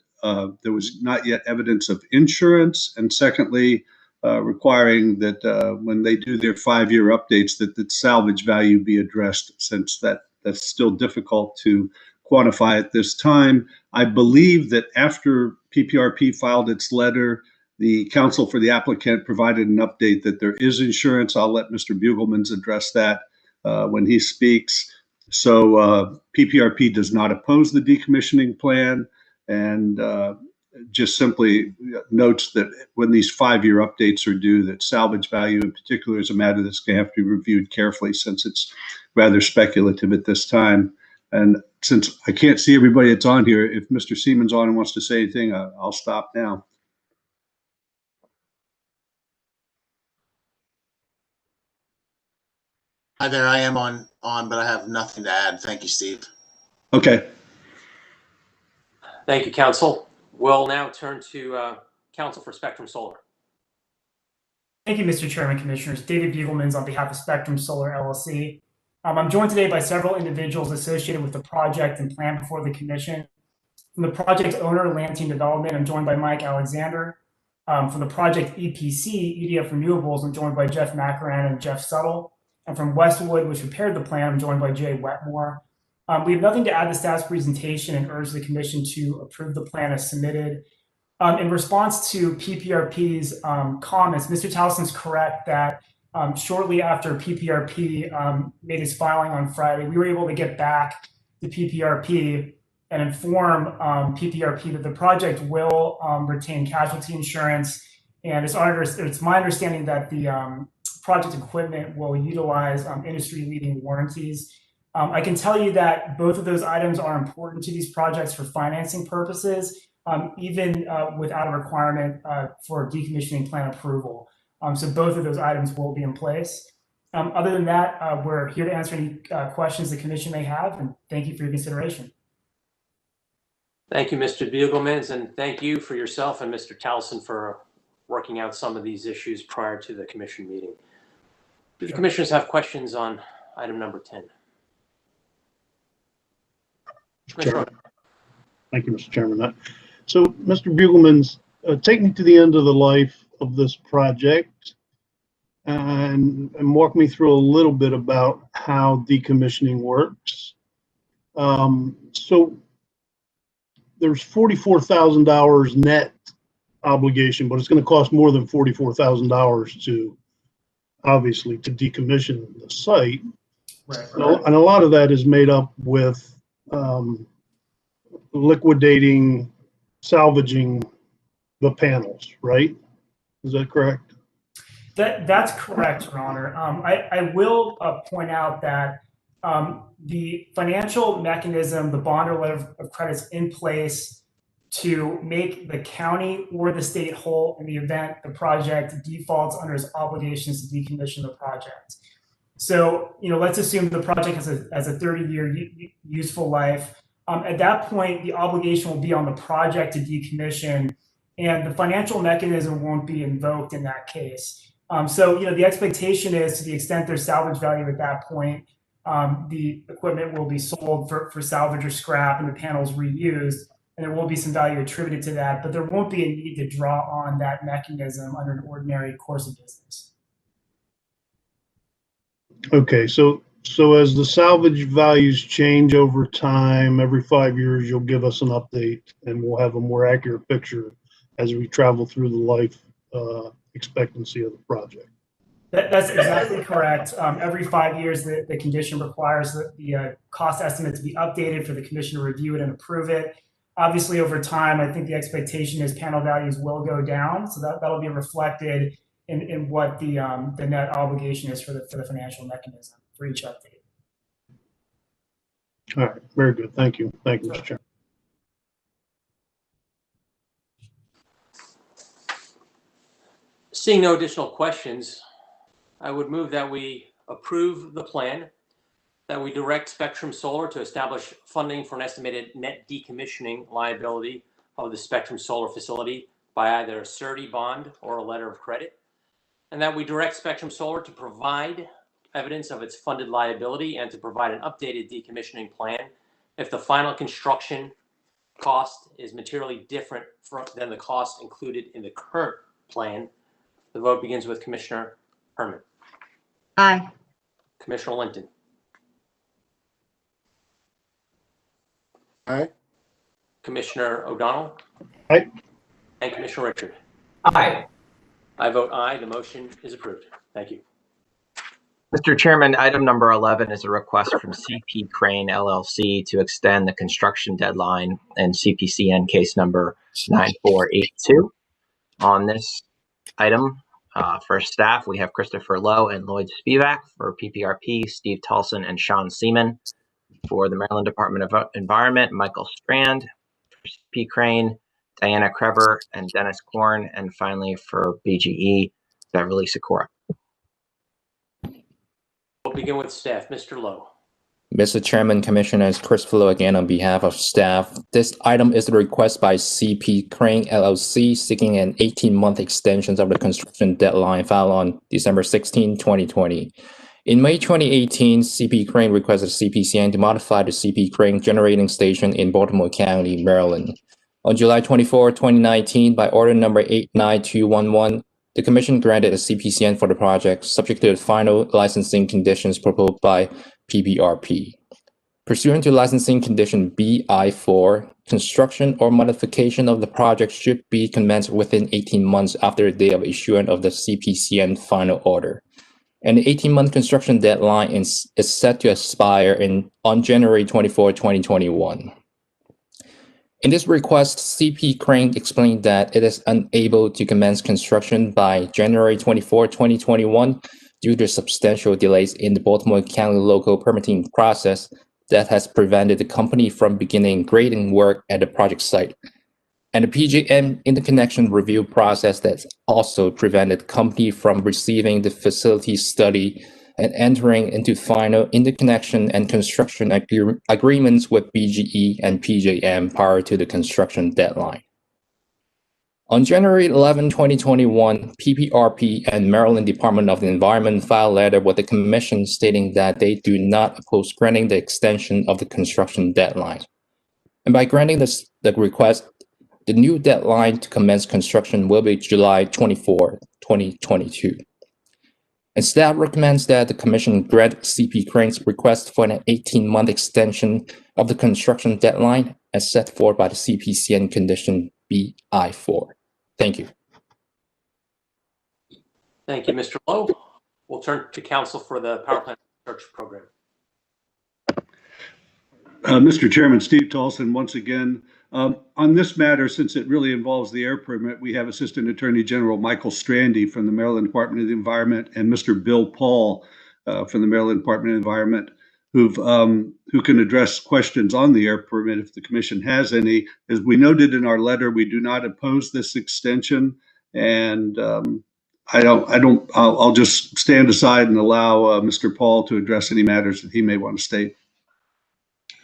there was not yet evidence of insurance, and secondly, requiring that when they do their 5-year updates, that the salvage value be addressed, since that's still difficult to quantify at this time. I believe that after PPRP filed its letter, the counsel for the applicant provided an update that there is insurance. I'll let Mr. Bugelmans address that when he speaks. So PPRP does not oppose the decommissioning plan, and just simply notes that when these 5-year updates are due, that salvage value in particular is a matter that's going to have to be reviewed carefully since it's rather speculative at this time. And since I can't see everybody that's on here, if Mr. Seaman's on and wants to say anything, I'll stop now. Hi there, I am on, but I have nothing to add. Thank you, Steve. Okay. Thank you, Council. We'll now turn to Council for Spectrum Solar. Thank you, Mr. Chairman, Commissioners. David Buglemans on behalf of Spectrum Solar LLC. I'm joined today by several individuals associated with the project and plan before the Commission. From the project owner, Lantine Development, I'm joined by Mike Alexander. From the project EPC, EDF Renewables, I'm joined by Jeff Macaran and Jeff Suttle. And from Westwood, which prepared the plan, I'm joined by Jay Wetmore. We have nothing to add to staff's presentation and urge the Commission to approve the plan as submitted. In response to PPRP's comments, Mr. Towson's correct that shortly after PPRP made his filing on Friday, we were able to get back to PPRP and inform PPRP that the project will retain casualty insurance. And it's my understanding that the project equipment will utilize industry-leading warranties. I can tell you that both of those items are important to these projects for financing purposes, even without a requirement for decommissioning plan approval. So both of those items will be in place. Other than that, we're here to answer any questions the Commission may have, and thank you for your consideration. Thank you, Mr. Buglemans, and thank you for yourself and Mr. Towson for working out some of these issues prior to the Commission meeting. Do the Commissioners have questions on item number 10? Thank you, Mr. Chairman. So, Mr. Buglemans, take me to the end of the life of this project and walk me through a little bit about how decommissioning works. So there's $44,000 net obligation, but it's going to cost more than $44,000 to obviously to decommission the site. Right. And a lot of that is made up with liquidating, salvaging the panels, right? Is that correct? That's correct, Your Honor. I will point out that the financial mechanism, the bond or letter of credit is in place to make the county or the state whole in the event the project defaults under its obligations to decommission the project. So, let's assume the project has a 30-year useful life. At that point, the obligation will be on the project to decommission, and the financial mechanism won't be invoked in that case. So, the expectation is, to the extent there's salvage value at that point, the equipment will be sold for salvage or scrap and the panels reused, and there will be some value attributed to that, but there won't be a need to draw on that mechanism under an ordinary course of business. Okay, so as the salvage values change over time, every 5 years, you'll give us an update and we'll have a more accurate picture as we travel through the life expectancy of the project. That's exactly correct. Every 5 years, the condition requires the cost estimate to be updated for the Commission to review it and approve it. Obviously, over time, I think the expectation is panel values will go down, so that'll be reflected in what the net obligation is for the financial mechanism for each update. All right, very good. Thank you. Thank you, Mr. Chairman. Seeing no additional questions, I would move that we approve the plan, that we direct Spectrum Solar to establish funding for an estimated net decommissioning liability of the Spectrum Solar facility by either a surety bond or a letter of credit, and that we direct Spectrum Solar to provide evidence of its funded liability and to provide an updated decommissioning plan if the final construction cost is materially different than the cost included in the current plan. The vote begins with Commissioner Herman. Aye. Commissioner Linton. Aye. Commissioner O'Donnell. Aye. And Commissioner Richard. Aye. I vote aye. The motion is approved. Thank you. Mr. Chairman, item number 11 is a request from CP Crane LLC to extend the construction deadline in CPCN case number 9482. On this item, for staff, we have Christopher Lowe and Lloyd Spivak. For PPRP, Steve Tolson and Sean Seaman. For the Maryland Department of Environment, Michael Strand. For CP Crane, Diana Kreber and Dennis Korn. And finally, for BGE, Beverly Sikora. We'll begin with staff. Mr. Lowe. Mr. Chairman, Commissioners, Chris Lowe again on behalf of staff. This item is the request by CP Crane LLC seeking an 18-month extension of the construction deadline filed on December 16, 2020. In May 2018, CP Crane requested CPCN to modify the CP Crane generating station in Baltimore County, Maryland. On July 24, 2019, by order number 89211, the Commission granted a CPCN for the project, subject to the final licensing conditions proposed by PPRP. Pursuant to licensing condition BI4, construction or modification of the project should be commenced within 18 months after the day of issuance of the CPCN final order. And the 18-month construction deadline is set to expire on January 24, 2021. In this request, CP Crane explained that it is unable to commence construction by January 24, 2021 due to substantial delays in the Baltimore County local permitting process that has prevented the company from beginning grading work at the project site, and the PJM interconnection review process that also prevented the company from receiving the facility study and entering into final interconnection and construction agreements with BGE and PJM prior to the construction deadline. On January 11, 2021, PPRP and Maryland Department of the Environment filed a letter with the Commission stating that they do not oppose granting the extension of the construction deadline. And by granting the request, the new deadline to commence construction will be July 24, 2022. And staff recommends that the Commission grant CP Crane's request for an 18-month extension of the construction deadline as set forth by the CPCN condition BI4. Thank you. Thank you, Mr. Lowe. We'll turn to counsel for the Power Plant Research Program. Mr. Chairman, Steve Tolson, once again. On this matter, since it really involves the air permit, we have Assistant Attorney General Michael Strandy from the Maryland Department of the Environment and Mr. Bill Paul from the Maryland Department of Environment, who can address questions on the air permit if the Commission has any. As we noted in our letter, we do not oppose this extension, and I'll just stand aside and allow Mr. Paul to address any matters that he may want to state.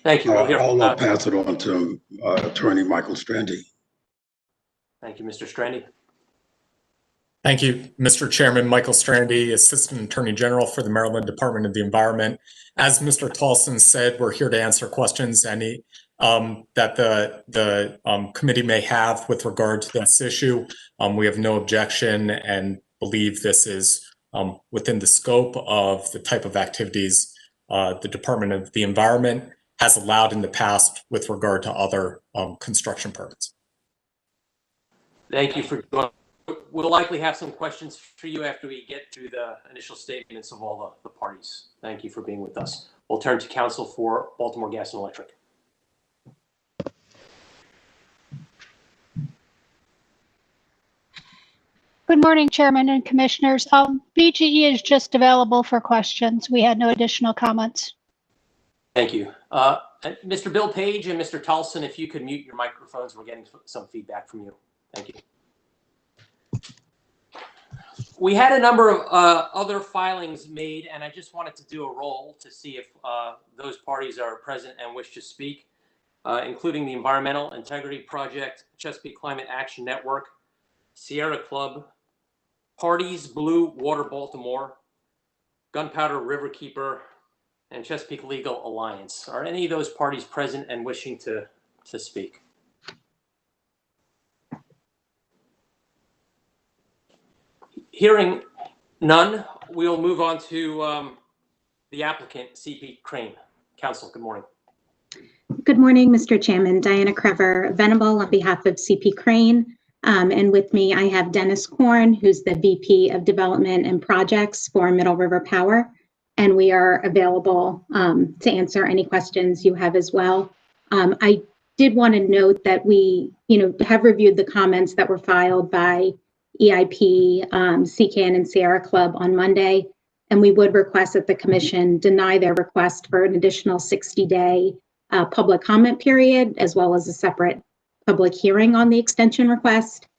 Thank you. I'll pass it on to Attorney Michael Strandy. Thank you, Mr. Strandy. Thank you, Mr. Chairman. Michael Strandy, Assistant Attorney General for the Maryland Department of the Environment. As Mr. Tolson said, we're here to answer questions that the committee may have with regard to this issue. We have no objection and believe this is within the scope of the type of activities the Department of the Environment has allowed in the past with regard to other construction permits. Thank you for joining. We'll likely have some questions for you after we get through the initial statements of all the parties. Thank you for being with us. We'll turn to counsel for Baltimore Gas and Electric. Good morning, Chairman and Commissioners. BGE is just available for questions. We had no additional comments. Thank you. Mr. Bill Page and Mr. Tolson, if you could mute your microphones, we're getting some feedback from you. Thank you. We had a number of other filings made, and I just wanted to do a roll to see if those parties are present and wish to speak, including the Environmental Integrity Project, Chesapeake Climate Action Network, Sierra Club, Parties Blue Water Baltimore, Gunpowder Riverkeeper, and Chesapeake Legal Alliance. Are any of those parties present and wishing to speak? Hearing none, we'll move on to the applicant, CP Crane. Counsel, good morning. Good morning, Mr. Chairman. Diana Krever, Venable on behalf of CP Crane. And with me, I have Dennis Korn, who's the VP of Development and Projects for Middle River Power. and we are available to answer any questions you have as well. I did want to note that we, have reviewed the comments that were filed by EIP, CCAN, and Sierra Club on Monday, and we would request that the Commission deny their request for an additional 60-day public comment period, as well as a separate public hearing on the extension request.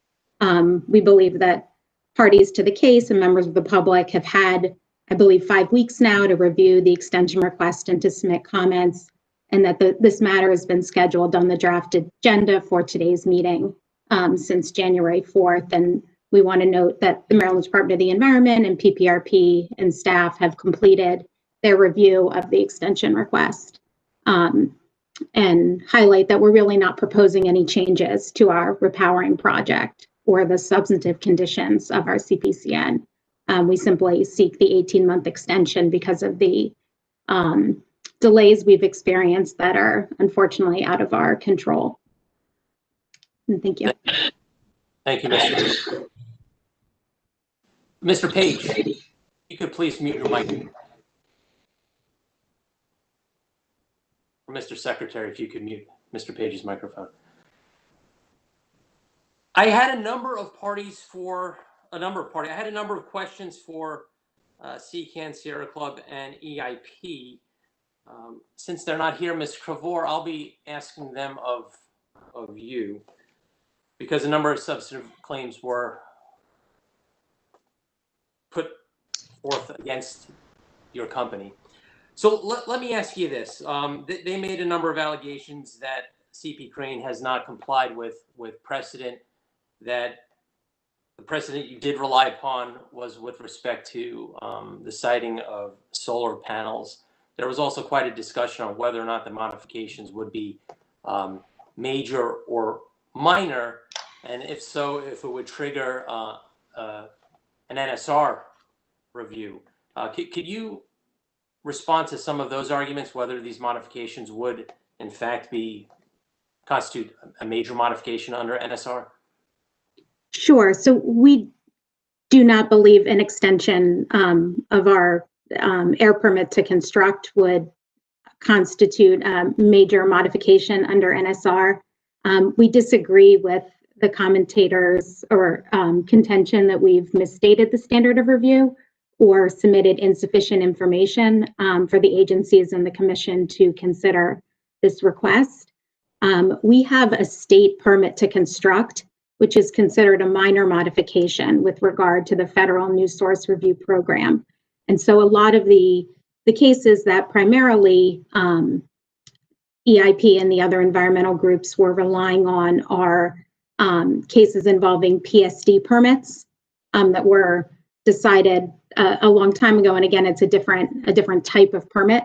We believe that parties to the case and members of the public have had, I believe, 5 weeks now to review the extension request and to submit comments, and that this matter has been scheduled on the draft agenda for today's meeting since January 4th. And we want to note that the Maryland Department of the Environment and PPRP and staff have completed their review of the extension request, and highlight that we're really not proposing any changes to our repowering project or the substantive conditions of our CPCN. We simply seek the 18-month extension because of the delays we've experienced that are unfortunately out of our control. And thank you. Thank you, Mr. Page. You could please mute your mic. Or Mr. Secretary, if you could mute Mr. Page's microphone. I had a number of questions for CCAN, Sierra Club, and EIP. Since they're not here, Ms. Cravor, I'll be asking them of you, because a number of substantive claims were put forth against your company. So let me ask you this. They made a number of allegations that CP Crane has not complied with precedent, that the precedent you did rely upon was with respect to the siting of solar panels. There was also quite a discussion on whether or not the modifications would be major or minor, and if so, if it would trigger an NSR review. Could you respond to some of those arguments, whether these modifications would in fact constitute a major modification under NSR? Sure. So we do not believe an extension of our air permit to construct would constitute a major modification under NSR. We disagree with the commentators or contention that we've misstated the standard of review or submitted insufficient information for the agencies and the Commission to consider this request. We have a state permit to construct, which is considered a minor modification with regard to the federal New Source Review Program. And so a lot of the cases that primarily EIP and the other environmental groups were relying on are cases involving PSD permits that were decided a long time ago. And again, it's a different type of permit.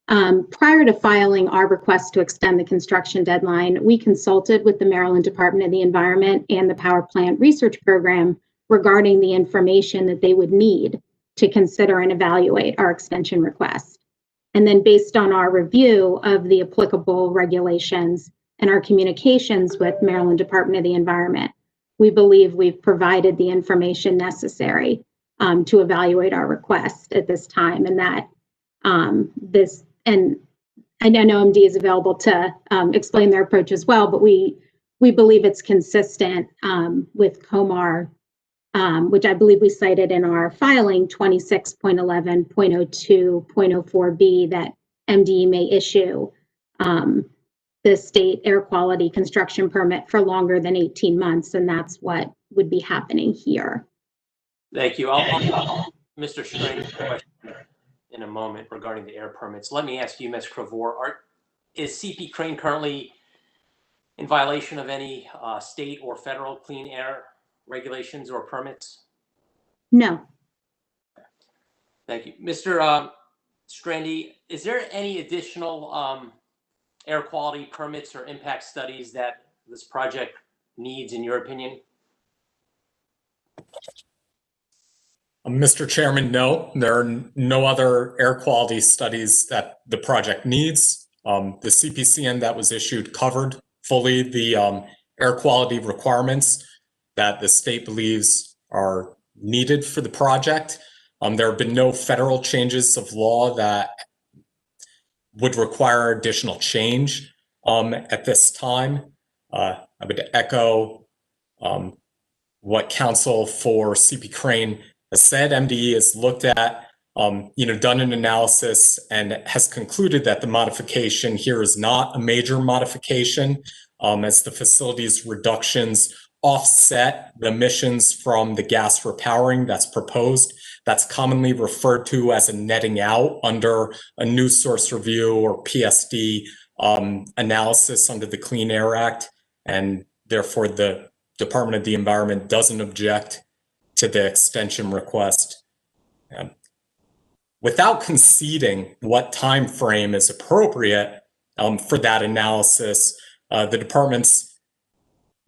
Prior to filing our request to extend the construction deadline, we consulted with the Maryland Department of the Environment and the Power Plant Research Program regarding the information that they would need to consider and evaluate our extension request. And then based on our review of the applicable regulations and our communications with Maryland Department of the Environment, we believe we've provided the information necessary to evaluate our request at this time, and that and I know MD is available to explain their approach as well, but we believe it's consistent with COMAR, which I believe we cited in our filing 26.11.02.04B, that MD may issue the state air quality construction permit for longer than 18 months, and that's what would be happening here. Thank you. I'll Mr. Strange's question in a moment regarding the air permits. Let me ask you, Ms. Cravor, is CP Crane currently in violation of any state or federal clean air regulations or permits? No. Thank you. Mr. Strandy, is there any additional air quality permits or impact studies that this project needs, in your opinion? Mr. Chairman, no, there are no other air quality studies that the project needs. The CPCN that was issued covered fully the air quality requirements that the state believes are needed for the project. There have been no federal changes of law that would require additional change at this time. I would echo what counsel for CP Crane has said. MDE has looked at, done an analysis and has concluded that the modification here is not a major modification, as the facility's reductions offset the emissions from the gas repowering that's proposed. That's commonly referred to as a netting out under a new source review or PSD analysis under the Clean Air Act, and therefore the Department of the Environment doesn't object to the extension request. Without conceding what time frame is appropriate for that analysis, the department's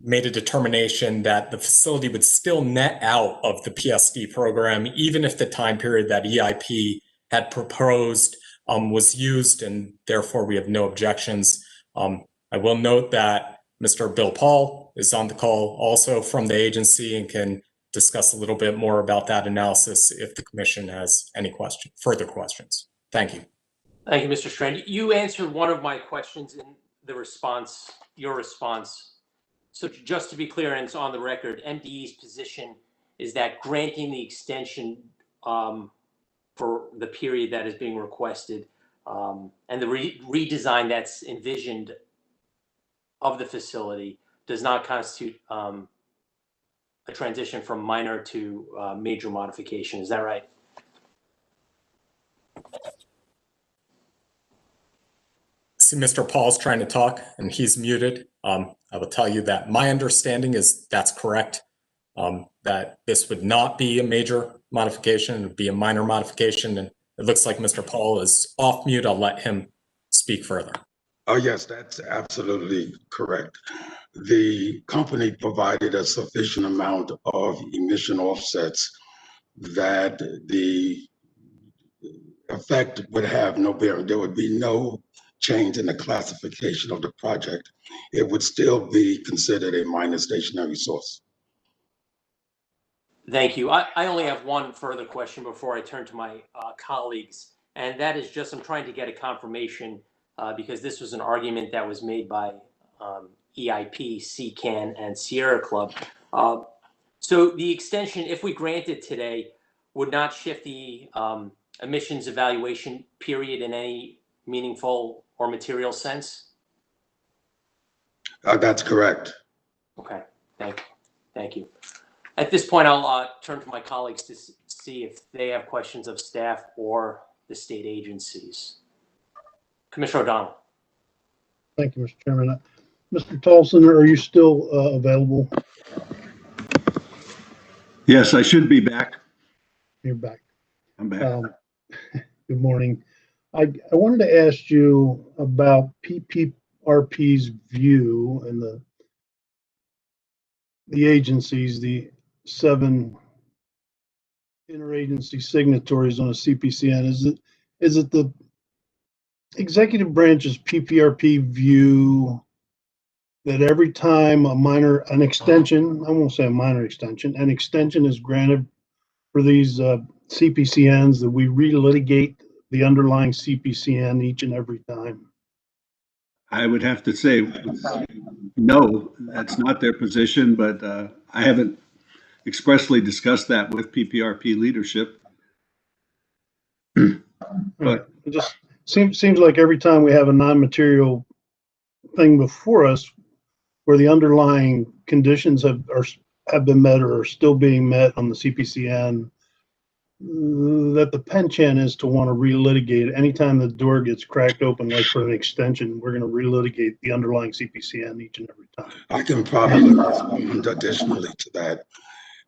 made a determination that the facility would still net out of the PSD program, even if the time period that EIP had proposed was used, and therefore we have no objections. I will note that Mr. Bill Paul is on the call also from the agency and can discuss a little bit more about that analysis if the commission has any further questions. Thank you. Thank you, Mr. Strand. You answered one of my questions in the response, your response. So just to be clear, and it's on the record, MDE's position is that granting the extension for the period that is being requested and the redesign that's envisioned of the facility does not constitute a transition from minor to major modification. Is that right? See, Mr. Paul's trying to talk and he's muted. I will tell you that my understanding is that's correct, that this would not be a major modification, it would be a minor modification. And it looks like Mr. Paul is off mute. I'll let him speak further. Oh, yes, that's absolutely correct. The company provided a sufficient amount of emission offsets that the effect would have no bearing. There would be no change in the classification of the project. It would still be considered a minor stationary source. Thank you. I only have one further question before I turn to my colleagues, and that is just I'm trying to get a confirmation because this was an argument that was made by EIP, CCAN, and Sierra Club. So the extension, if we grant it today, would not shift the emissions evaluation period in any meaningful or material sense? That's correct. Okay, thank you. At this point, I'll turn to my colleagues to see if they have questions of staff or the state agencies. Commissioner O'Donnell. Thank you, Mr. Chairman. Mr. Tolson, are you still available? Yes, I should be back. You're back. I'm back. Good morning. I wanted to ask you about PPRP's view and the agencies, the 7 interagency signatories on a CPCN. Is it the executive branch's PPRP view that every time an extension, I won't say a minor extension, an extension is granted for these CPCNs, that we relitigate the underlying CPCN each and every time? I would have to say, no, that's not their position, but I haven't expressly discussed that with PPRP leadership. But it just seems like every time we have a non-material thing before us where the underlying conditions have been met or are still being met on the CPCN, that the penchant is to want to relitigate. Anytime the door gets cracked open, like for an extension, we're going to relitigate the underlying CPCN each and every time. I can probably respond additionally to that.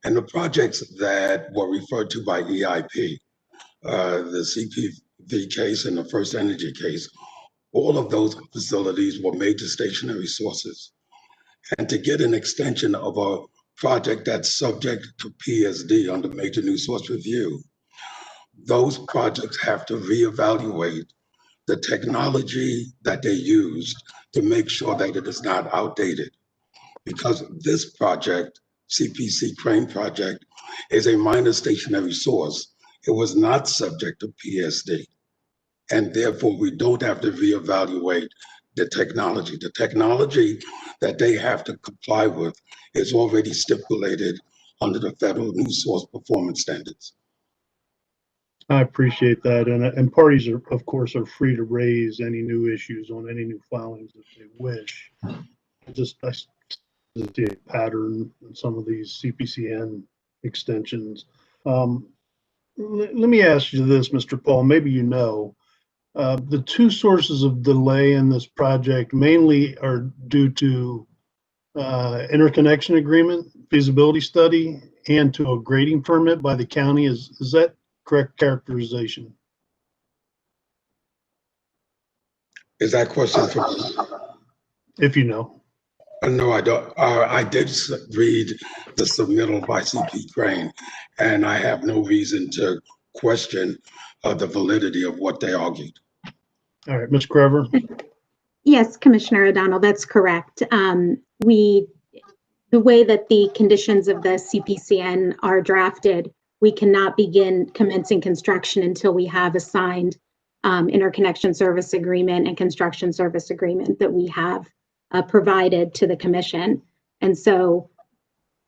And the projects that were referred to by EIP, the CPV case and the First Energy case, all of those facilities were major stationary sources. And to get an extension of a project that's subject to PSD under Major New Source Review, those projects have to reevaluate the technology that they used to make sure that it is not outdated. Because this project, CPC Crane project, is a minor stationary source. it was not subject to PSD. And therefore, we don't have to reevaluate the technology. The technology that they have to comply with is already stipulated under the federal new source performance standards. I appreciate that. And parties are, of course, are free to raise any new issues on any new filings if they wish. I see a pattern in some of these CPCN extensions. Let me ask you this, Mr. Paul, maybe you know, the two sources of delay in this project mainly are due to interconnection agreement, feasibility study, and to a grading permit by the county. Is that correct characterization? Is that question for me? If you know. No, I don't. I did read the submittal by CP Crane, and I have no reason to question the validity of what they argued. All right, Ms. Crever. Yes, Commissioner O'Donnell, that's correct. The way that the conditions of the CPCN are drafted, we cannot begin commencing construction until we have a signed interconnection service agreement and construction service agreement that we have provided to the commission. And so,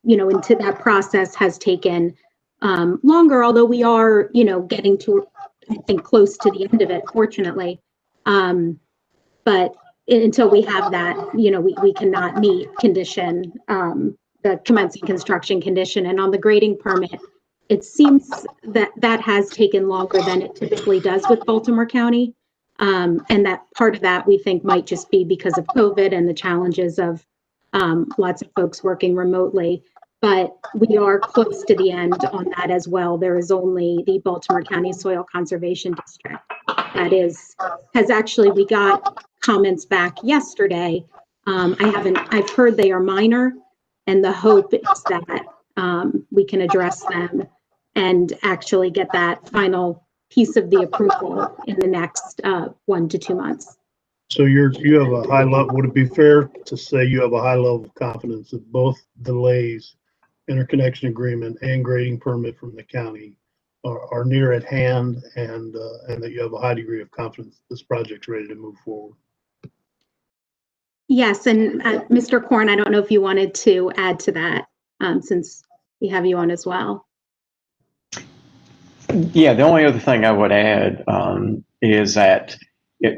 into that process has taken longer, although we are, getting to, I think, close to the end of it, fortunately. But until we have that, we cannot meet condition, the commencing construction condition. And on the grading permit, it seems that has taken longer than it typically does with Baltimore County. And that part of that we think might just be because of COVID and the challenges of lots of folks working remotely. But we are close to the end on that as well. There is only the Baltimore County Soil Conservation District we got comments back yesterday. I've heard they are minor, and the hope is that we can address them and actually get that final piece of the approval in the next 1 to 2 months. So you have a high level, would it be fair to say you have a high level of confidence that both delays, interconnection agreement and grading permit from the county are near at hand, and that you have a high degree of confidence this project's ready to move forward? Yes, and Mr. Korn, I don't know if you wanted to add to that since we have you on as well. Yeah, the only other thing I would add is that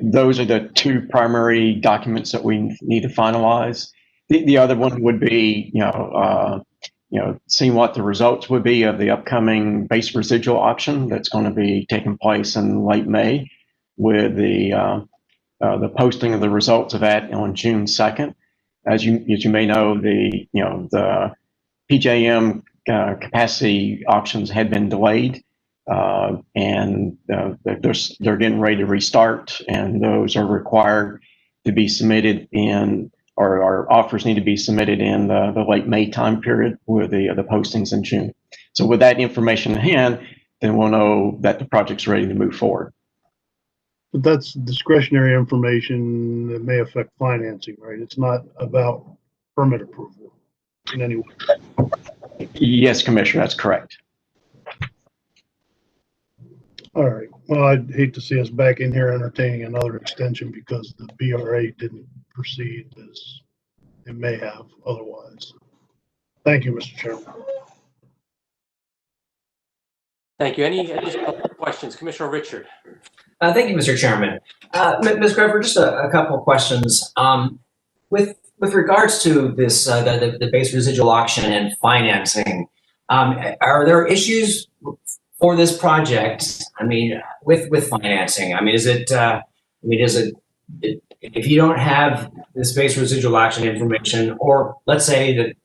those are the two primary documents that we need to finalize. The other one would be, seeing what the results would be of the upcoming base residual auction that's going to be taking place in late May, with the posting of the results of that on June 2nd. As you may know, the PJM capacity auctions had been delayed, and they're getting ready to restart, and those are required to be submitted in, or our offers need to be submitted in the late May time period with the postings in June. So with that information in hand, then we'll know that the project's ready to move forward. But that's discretionary information that may affect financing, right? It's not about permit approval in any way. Yes, Commissioner, that's correct. All right. Well, I'd hate to see us back in here entertaining another extension because the BRA didn't proceed as it may have otherwise. Thank you, Mr. Chairman. Thank you. Any additional questions? Commissioner Richard. Thank you, Mr. Chairman. Ms. Grever, just a couple of questions. With regards to this, the base residual auction and financing, are there issues for this project? I mean, with financing, I mean, is it, if you don't have this base residual auction information, or let's say that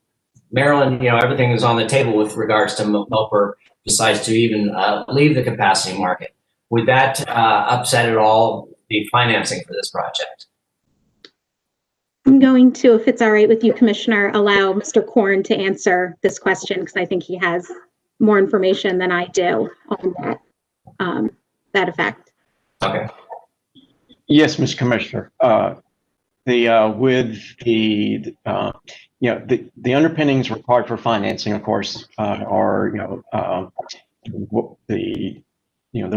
Maryland, everything is on the table with regards to MILPER decides to even leave the capacity market, would that upset at all the financing for this project? I'm going to, if it's all right with you, Commissioner, allow Mr. Korn to answer this question because I think he has more information than I do on that effect. Okay. Yes, Mr. Commissioner. With the the underpinnings required for financing, of course, are the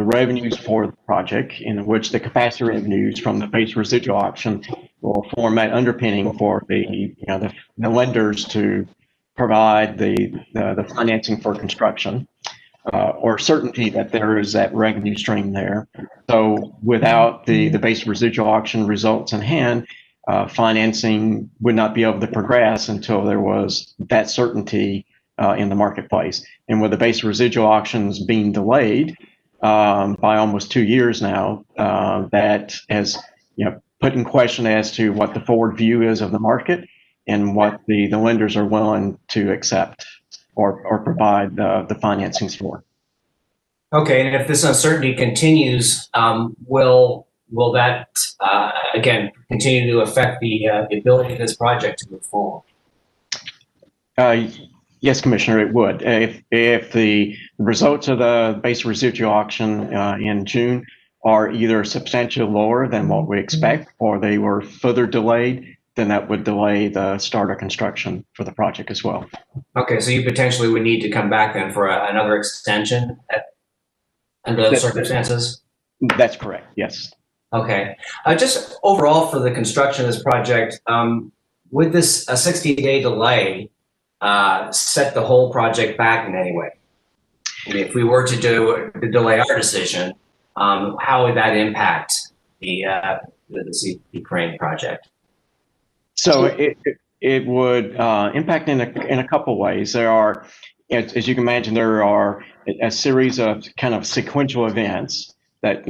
revenues for the project, in which the capacity revenues from the base residual auction will form that underpinning for the lenders to provide the financing for construction, or certainty that there is that revenue stream there. So without the base residual auction results in hand, financing would not be able to progress until there was that certainty in the marketplace. And with the base residual auctions being delayed by almost 2 years now, that has put in question as to what the forward view is of the market and what the lenders are willing to accept or provide the financings for. Okay, and if this uncertainty continues, will that again continue to affect the ability of this project to move forward? Yes, Commissioner, it would. If the results of the base residual auction in June are either substantially lower than what we expect, or they were further delayed, then that would delay the start of construction for the project as well. Okay, so you potentially would need to come back then for another extension under those circumstances? That's correct, yes. Okay, just overall for the construction of this project, would this 60-day delay set the whole project back in any way? I mean, if we were to delay our decision, how would that impact the CP crane project? So it would impact in a couple ways. There are, as you can imagine, there are a series of kind of sequential events that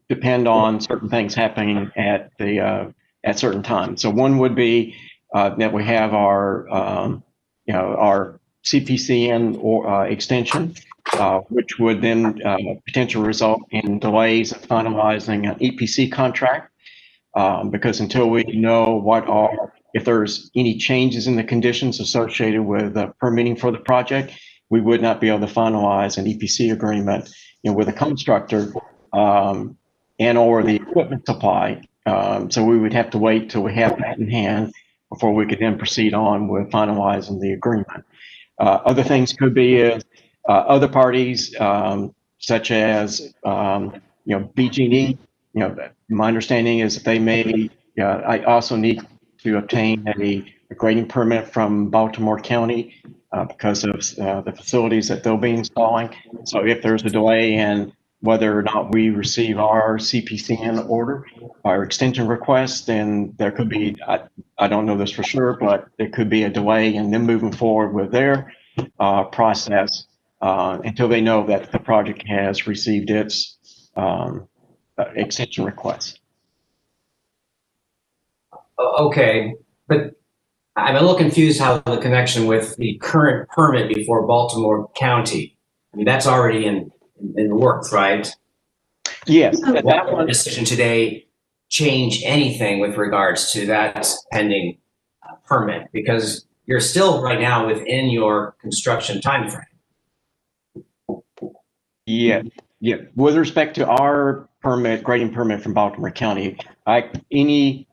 depend on certain things happening at certain times. So one would be that we have our CPCN or extension, which would then potentially result in delays in finalizing an EPC contract, because until we know if there's any changes in the conditions associated with the permitting for the project, we would not be able to finalize an EPC agreement with a constructor and or the equipment supply. So we would have to wait till we have that in hand before we could then proceed on with finalizing the agreement. Other things could be other parties, such as BG&E. My understanding is that they may. I also need to obtain a grading permit from Baltimore County because of the facilities that they'll be installing. So if there's a delay in whether or not we receive our CPCN order, our extension request, then there could be, I don't know this for sure, but there could be a delay in them moving forward with their process until they know that the project has received its extension request. Okay, but I'm a little confused how the connection with the current permit before Baltimore County. I mean, that's already in the works, right? Yes. That one decision today change anything with regards to that pending permit, because you're still right now within your construction timeframe. Yeah. With respect to our grading permit from Baltimore County, any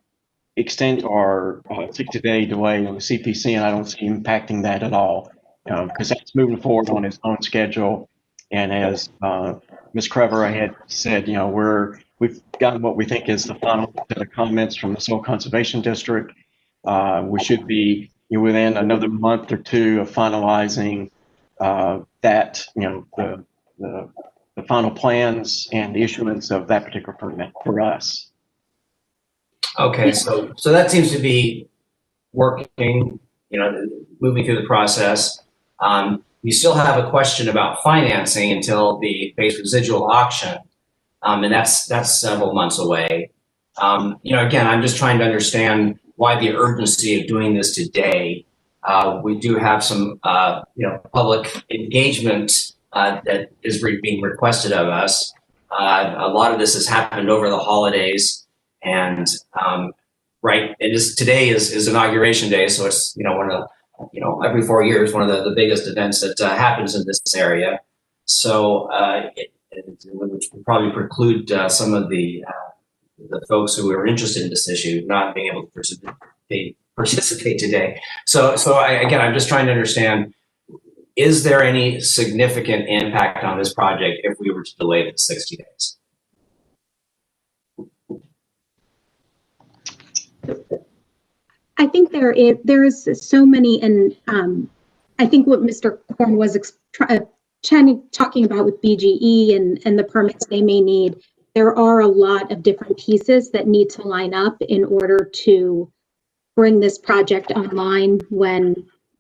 extent or 60-day delay on the CPC, and I don't see impacting that at all, because that's moving forward on its own schedule. And as Ms. Crever had said, we've gotten what we think is the final set of comments from the Soil Conservation District. We should be within another month or two of finalizing that, the final plans and the issuance of that particular permit for us. Okay, so that seems to be working, moving through the process. You still have a question about financing until the base residual auction, and that's several months away. Again, I'm just trying to understand why the urgency of doing this today. We do have some, public engagement that is being requested of us. A lot of this has happened over the holidays, and right, today is inauguration day, so it's one of the, every 4 years, one of the biggest events that happens in this area. So which will probably preclude some of the folks who are interested in this issue not being able to participate today. So again, I'm just trying to understand is there any significant impact on this project if we were to delay it 60 days? I think there is so many, and I think what Mr. Korn was talking about with BGE and the permits they may need, there are a lot of different pieces that need to line up in order to bring this project online when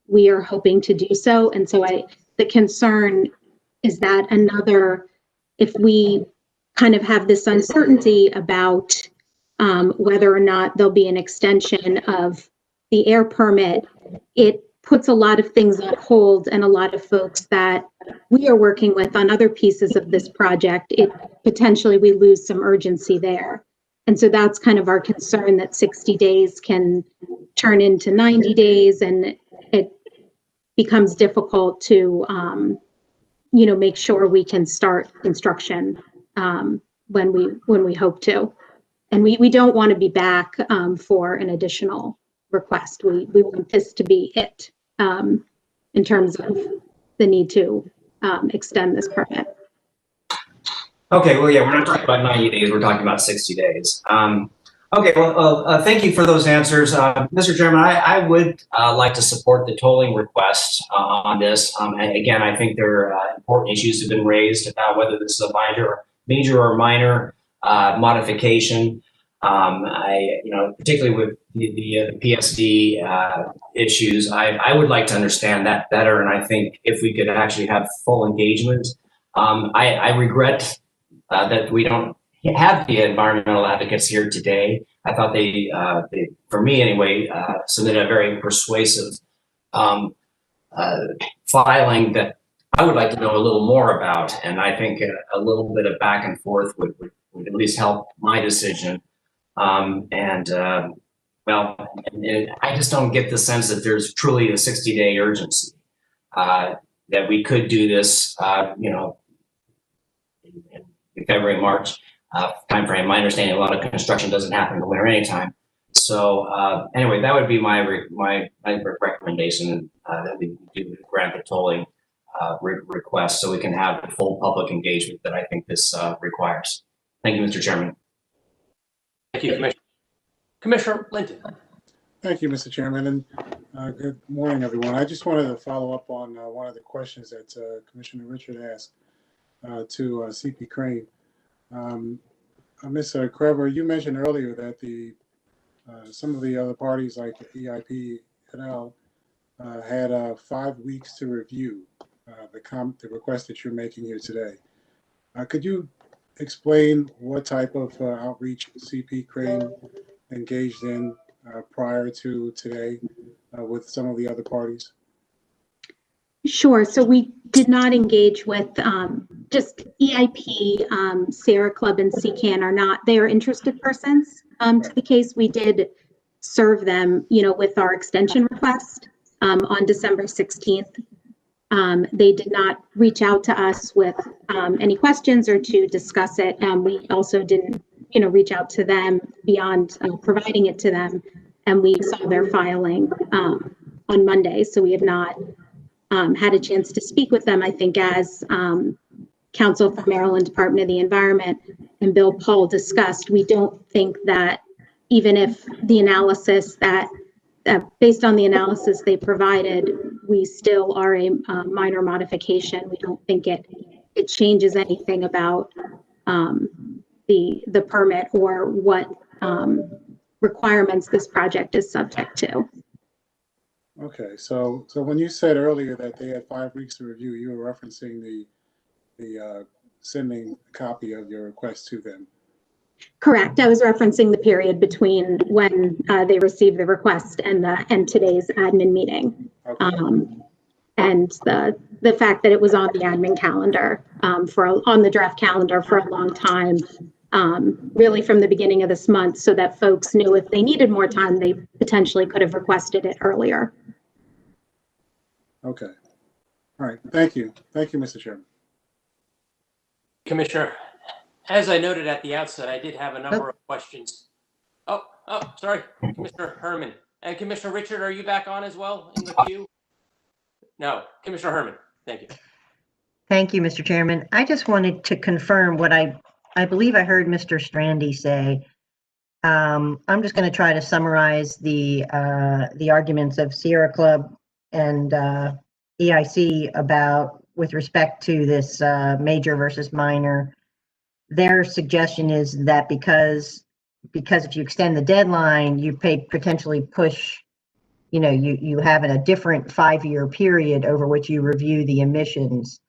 we are hoping to do so. And so the concern is that if we kind of have this uncertainty about whether or not there'll be an extension of the air permit, it puts a lot of things on hold, and a lot of folks that we are working with on other pieces of this project, potentially we lose some urgency there. And so that's kind of our concern, that 60 days can turn into 90 days and it becomes difficult to make sure we can start construction when we hope to. And we don't want to be back for an additional request. We want this to be it in terms of the need to extend this permit. Okay, well, yeah, we're not talking about 90 days, we're talking about 60 days. Okay, well, thank you for those answers. Mr. Chairman, I would like to support the tolling request on this. Again, I think there are important issues have been raised about whether this is a major or minor modification. Particularly with the PSD issues, I would like to understand that better. And I think if we could actually have full engagement, I regret that we don't have the environmental advocates here today. I thought they for me anyway, submitted a very persuasive filing that I would like to know a little more about. And I think a little bit of back and forth would at least help my decision. Well, I just don't get the sense that there's truly a 60-day urgency, that we could do this, in February, March timeframe. My understanding, a lot of construction doesn't happen in the winter anytime. So anyway, that would be my recommendation, that we do grant the tolling request so we can have the full public engagement that I think this requires. Thank you, Mr. Chairman. Thank you, Commissioner. Commissioner Linton. Thank you, Mr. Chairman, and good morning, everyone. I just wanted to follow up on one of the questions that Commissioner Richard asked to CP Crane. Ms. Krever, you mentioned earlier that some of the other parties like EIP et al. Had 5 weeks to review the request that you're making here today. Could you explain what type of outreach CP Crane engaged in prior to today with some of the other parties? Sure. So we did not engage with just EIP, Sierra Club, and CCAN they are interested persons to the case. We did serve them, with our extension request on December 16th. They did not reach out to us with any questions or to discuss it. We also didn't, reach out to them beyond providing it to them. And we saw their filing on Monday. So we have not had a chance to speak with them. I think as Counsel for Maryland Department of the Environment and Bill Paul discussed, we don't think that even if the analysis based on the analysis they provided, we still are a minor modification. We don't think it changes anything about the permit or what requirements this project is subject to. Okay, so when you said earlier that they had 5 weeks to review, you were referencing the sending a copy of your request to them. Correct. I was referencing the period between when they received the request and today's admin meeting, okay. And the fact that it was on the admin calendar on the draft calendar for a long time, really from the beginning of this month, so that folks knew if they needed more time, they potentially could have requested it earlier. Okay. All right. Thank you. Thank you, Mr. Chairman. Commissioner, as I noted at the outset, I did have a number of questions. Oh, sorry, Commissioner Herman. And Commissioner Richard, are you back on as well in the queue? No, Commissioner Herman. Thank you. Thank you, Mr. Chairman. I just wanted to confirm what I believe I heard Mr. Strandy say. I'm just going to try to summarize the arguments of Sierra Club and EIC about with respect to this major versus minor. Their suggestion is that because if you extend the deadline, you potentially push, you have a different 5-year period over which you review the emissions.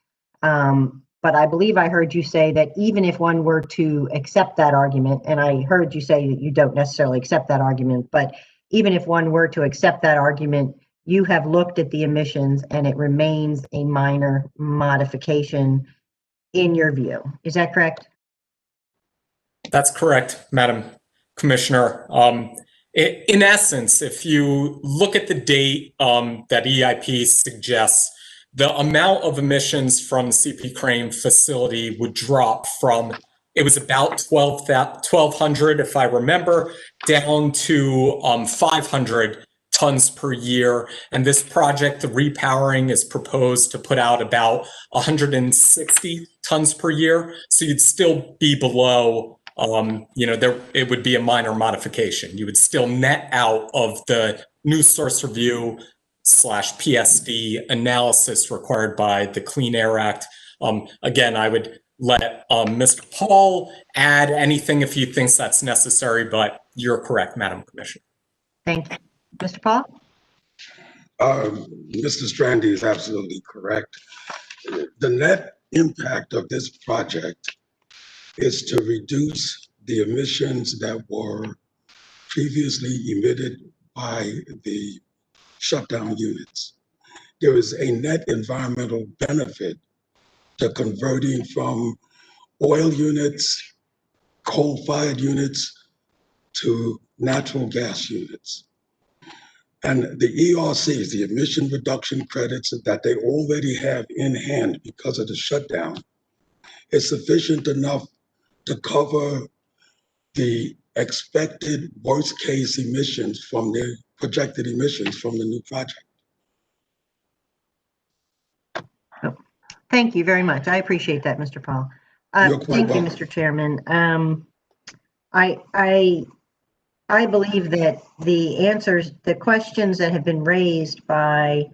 But I believe I heard you say that even if one were to accept that argument, and I heard you say that you don't necessarily accept that argument, but even if one were to accept that argument, you have looked at the emissions and it remains a minor modification in your view. Is that correct? That's correct, Madam Commissioner. In essence, if you look at the date that EIP suggests, the amount of emissions from the CP Crane facility would drop from, it was about 1,200, if I remember, down to 500 tons per year. And this project, the repowering, is proposed to put out about 160 tons per year. So you'd still be below, it would be a minor modification. You would still net out of the new source review / PSD analysis required by the Clean Air Act. Again, I would let Mr. Paul add anything if he thinks that's necessary, but you're correct, Madam Commissioner. Thank you. Mr. Paul? Mr. Strandy is absolutely correct. The net impact of this project is to reduce the emissions that were previously emitted by the shutdown units. There is a net environmental benefit to converting from oil units, coal-fired units, to natural gas units. And the ERCs, the emission reduction credits that they already have in hand because of the shutdown, is sufficient enough to cover the expected worst case emissions from the projected emissions from the new project. Thank you very much. I appreciate that, Mr. Paul. Thank you, Mr. Chairman. I believe that the questions that have been raised by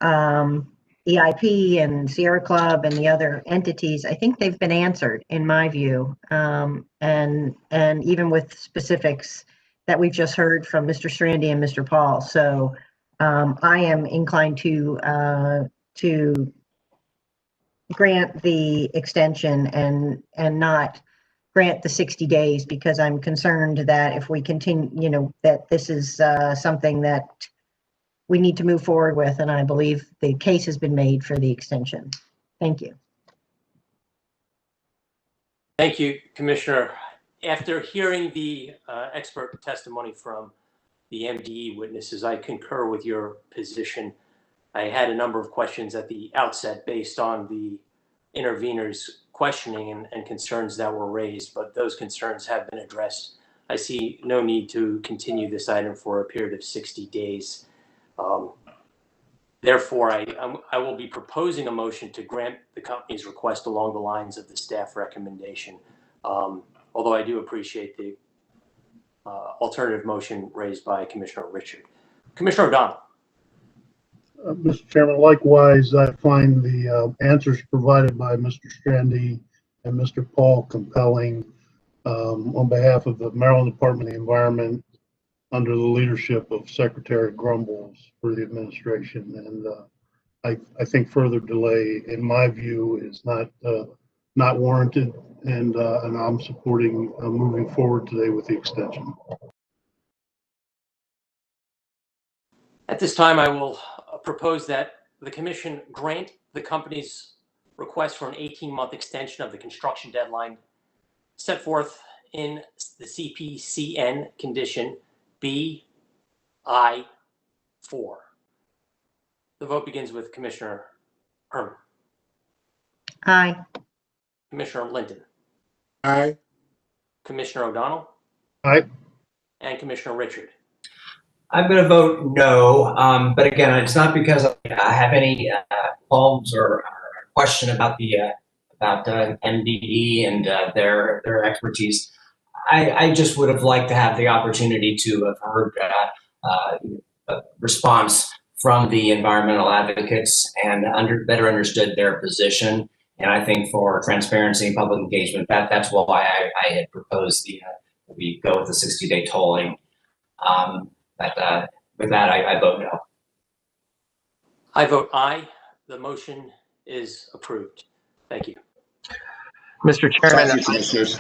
EIP and Sierra Club and the other entities, I think they've been answered in my view, and even with specifics that we've just heard from Mr. Strandy and Mr. Paul. So I am inclined to grant the extension and not grant the 60 days because I'm concerned that if we continue, that this is something that we need to move forward with, and I believe the case has been made for the extension. Thank you. Thank you, Commissioner. After hearing the expert testimony from the MDE witnesses, I concur with your position. I had a number of questions at the outset based on the interveners' questioning and concerns that were raised, but those concerns have been addressed. I see no need to continue this item for a period of 60 days. Therefore, I will be proposing a motion to grant the company's request along the lines of the staff recommendation, although I do appreciate the alternative motion raised by Commissioner Richard. Commissioner O'Donnell. Mr. Chairman, likewise, I find the answers provided by Mr. Strandy and Mr. Paul compelling on behalf of the Maryland Department of the Environment under the leadership of Secretary Grumbles for the administration. And I think further delay, in my view, is not warranted, and I'm supporting moving forward today with the extension. At this time, I will propose that the Commission grant the company's request for an 18-month extension of the construction deadline set forth in the CPCN condition BI4. The vote begins with Commissioner Herman. Aye. Commissioner Linton. Aye. Commissioner O'Donnell. Aye. And Commissioner Richard. I'm going to vote no, but again, it's not because I have any qualms or question about the MDE and their expertise. I just would have liked to have the opportunity to have heard a response from the environmental advocates and better understood their position. And I think for transparency and public engagement, that's why I had proposed we go with the 60-day tolling. With that, I vote no. I vote aye. The motion is approved. Thank you. Mr. Chairman, Thank you, Commissioners.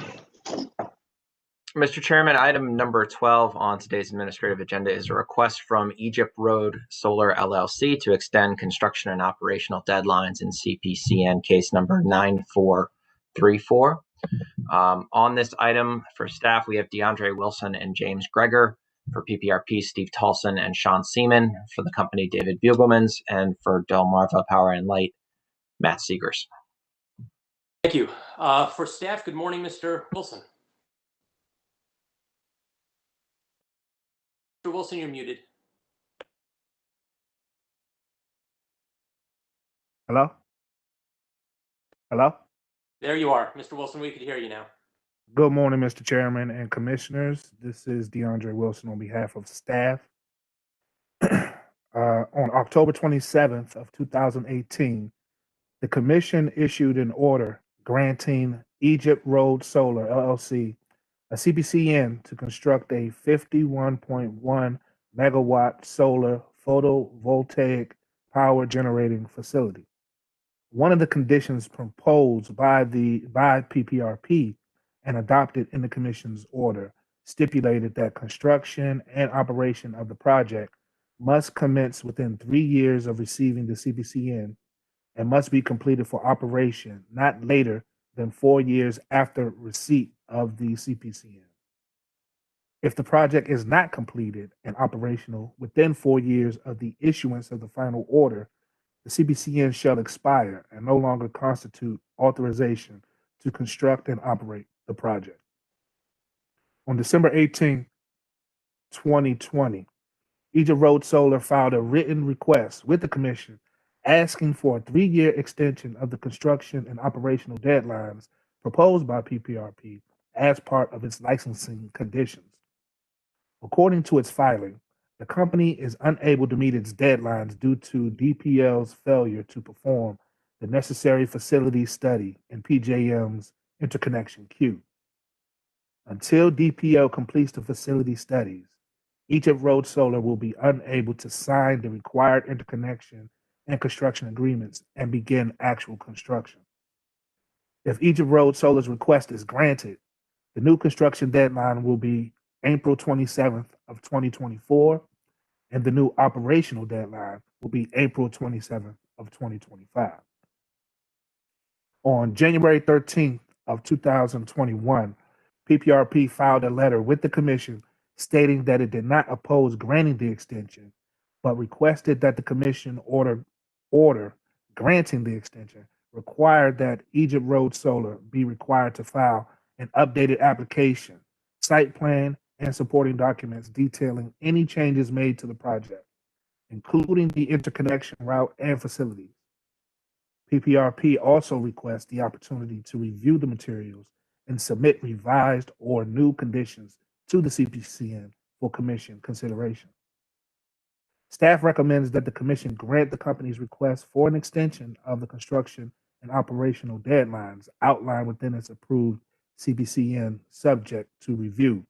Mr. Chairman, item number 12 on today's administrative agenda is a request from Egypt Road Solar LLC to extend construction and operational deadlines in CPCN case number 9434. On this item for staff, we have DeAndre Wilson and James Greger. For PPRP, Steve Tolson and Sean Seaman. For the company, David Bugelmans. And for Delmarva Power and Light, Matt Seegers. Thank you. For staff, good morning, Mr. Wilson. Mr. Wilson, you're muted. Hello? Hello? There you are. Mr. Wilson, we can hear you now. Good morning, Mr. Chairman and Commissioners. This is DeAndre Wilson on behalf of staff. On October 27th of 2018, the Commission issued an order granting Egypt Road Solar LLC a CPCN to construct a 51.1 megawatt solar photovoltaic power generating facility. One of the conditions proposed by PPRP and adopted in the Commission's order stipulated that construction and operation of the project must commence within 3 years of receiving the CPCN and must be completed for operation not later than 4 years after receipt of the CPCN. If the project is not completed and operational within 4 years of the issuance of the final order, the CPCN shall expire and no longer constitute authorization to construct and operate the project. On December 18, 2020, Egypt Road Solar filed a written request with the Commission asking for a 3-year extension of the construction and operational deadlines proposed by PPRP as part of its licensing conditions. According to its filing, the company is unable to meet its deadlines due to DPL's failure to perform the necessary facility study in PJM's interconnection queue. Until DPL completes the facility studies, Egypt Road Solar will be unable to sign the required interconnection and construction agreements and begin actual construction. If Egypt Road Solar's request is granted, the new construction deadline will be April 27th of 2024, and the new operational deadline will be April 27th of 2025. On January 13th of 2021, PPRP filed a letter with the Commission stating that it did not oppose granting the extension, but requested that the Commission order granting the extension required that Egypt Road Solar be required to file an updated application, site plan, and supporting documents detailing any changes made to the project, including the interconnection route and facilities. PPRP also requests the opportunity to review the materials and submit revised or new conditions to the CPCN for Commission consideration. Staff recommends that the Commission grant the company's request for an extension of the construction and operational deadlines outlined within its approved CPCN, subject to review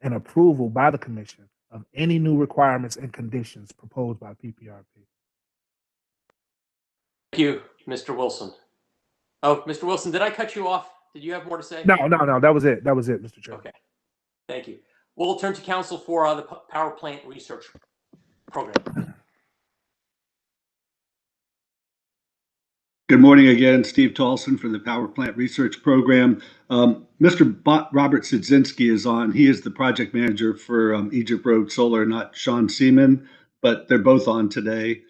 and approval by the Commission of any new requirements and conditions proposed by PPRP. Thank you, Mr. Wilson. Oh, Mr. Wilson, did I cut you off? Did you have more to say? No, that was it. That was it, Mr. Chairman. Okay, thank you. We'll turn to council for the power plant research program. Good morning again, Steve Tolson from the Power Plant Research Program. Mr. Robert Sidzinski is on. He is the project manager for Egypt Road Solar, not Sean Seaman, but they're both on today.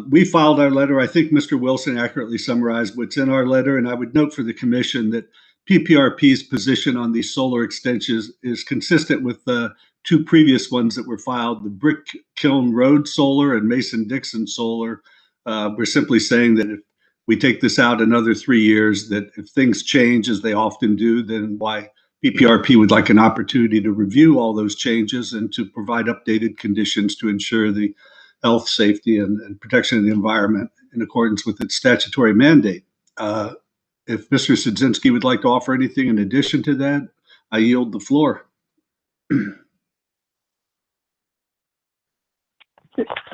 We filed our letter. I think Mr. Wilson accurately summarized what's in our letter, and I would note for the Commission that PPRP's position on these solar extensions is consistent with the two previous ones that were filed, the Brick Kiln Road Solar and Mason-Dixon Solar. We're simply saying that if we take this out another 3 years, that if things change, as they often do, then why PPRP would like an opportunity to review all those changes and to provide updated conditions to ensure the health, safety, and protection of the environment in accordance with its statutory mandate. If Mr. Sudzinski would like to offer anything in addition to that, I yield the floor. Good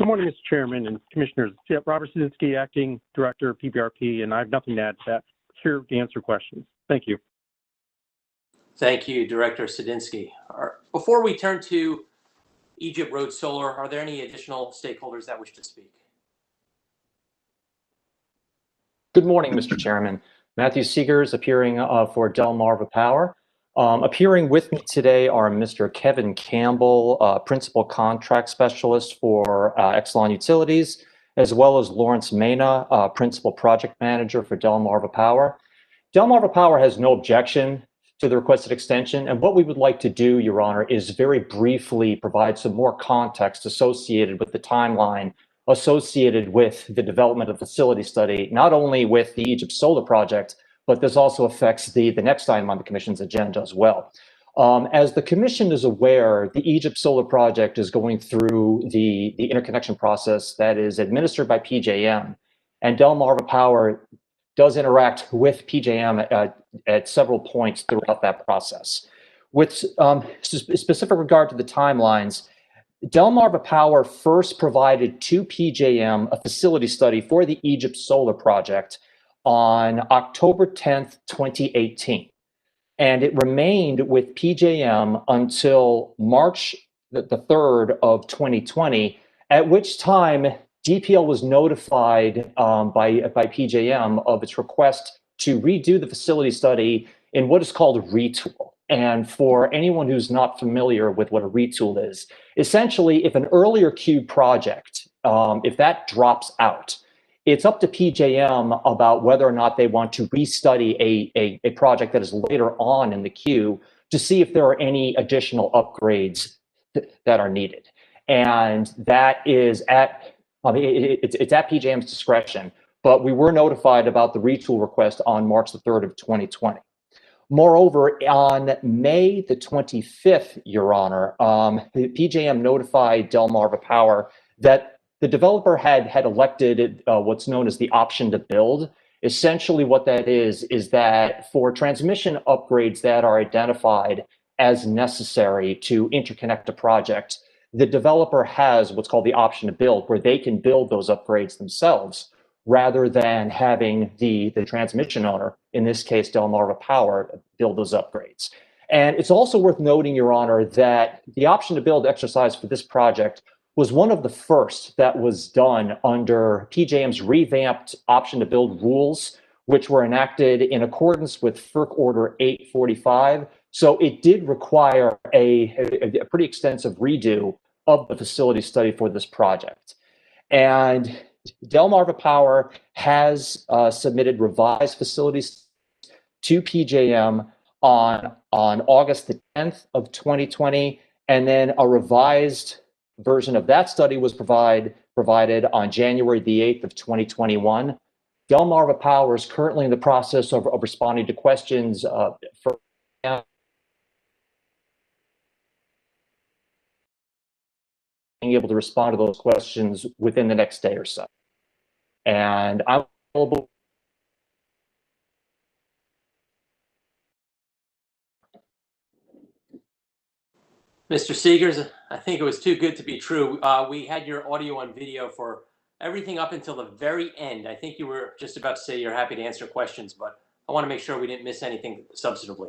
morning, Mr. Chairman and Commissioners. Yeah, Robert Sudzinski, Acting Director of PPRP, and I have nothing to add to that. Here to answer questions. Thank you. Thank you, Director Sudzinski. Before we turn to Egypt Road Solar, are there any additional stakeholders that wish to speak? Good morning, Mr. Chairman. Matthew Seegers appearing for Delmarva Power. Appearing with me today are Mr. Kevin Campbell, Principal Contract Specialist for Exelon Utilities, as well as Lawrence Mena, Principal Project Manager for Delmarva Power. Delmarva Power has no objection to the requested extension, and what we would like to do, Your Honor, is very briefly provide some more context associated with the timeline associated with the development of the facility study, not only with the Egypt Solar project, but this also affects the next item on the Commission's agenda as well. As the Commission is aware, the Egypt Solar project is going through the interconnection process that is administered by PJM, and Delmarva Power does interact with PJM at several points throughout that process. With specific regard to the timelines, Delmarva Power first provided to PJM a facility study for the Egypt Solar project on October 10th, 2018. And it remained with PJM until March the 3rd of 2020, at which time DPL was notified by PJM of its request to redo the facility study in what is called a retool. And for anyone who's not familiar with what a retool is, essentially, if an earlier queue project, if that drops out, it's up to PJM about whether or not they want to restudy a project that is later on in the queue to see if there are any additional upgrades that are needed. And that is it's at PJM's discretion, but we were notified about the retool request on March the 3rd of 2020. Moreover, on May the 25th, Your Honor, PJM notified Delmarva Power that the developer had elected what's known as the option to build. Essentially what that is that for transmission upgrades that are identified as necessary to interconnect a project, the developer has what's called the option to build, where they can build those upgrades themselves, rather than having the transmission owner, in this case Delmarva Power, build those upgrades. And it's also worth noting, Your Honor, that the option to build exercise for this project was one of the first that was done under PJM's revamped option to build rules, which were enacted in accordance with FERC Order 845. So it did require a pretty extensive redo of the facility study for this project. And Delmarva Power has submitted revised facilities to PJM on August the 10th of 2020, and then a revised version of that study was provided on January the 8th of 2021. Delmarva Power is currently in the process of responding to questions for being able to respond to those questions within the next day or so. And I'm available. Mr. Seegers, I think it was too good to be true. We had your audio and video for everything up until the very end. I think you were just about to say you're happy to answer questions, but I want to make sure we didn't miss anything substantively.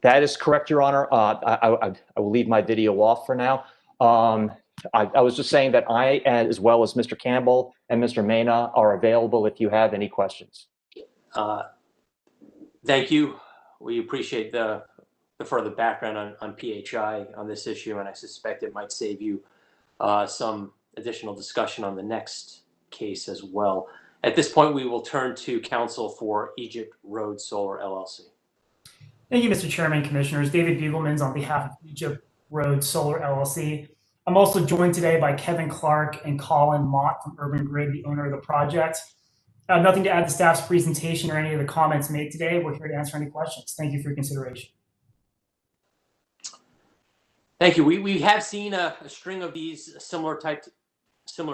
That is correct, Your Honor. I will leave my video off for now. I was just saying that I, as well as Mr. Campbell and Mr. Mena, are available if you have any questions. Thank you. We appreciate the further background on PHI on this issue, and I suspect it might save you some additional discussion on the next case as well. At this point, we will turn to counsel for Egypt Road Solar LLC. Thank you, Mr. Chairman, Commissioners. David Begelmans on behalf of Egypt Road Solar LLC. I'm also joined today by Kevin Clark and Colin Mott from Urban Grid, the owner of the project. I have nothing to add to staff's presentation or any of the comments made today. We're here to answer any questions. Thank you for your consideration. Thank you. We have seen a string of these similar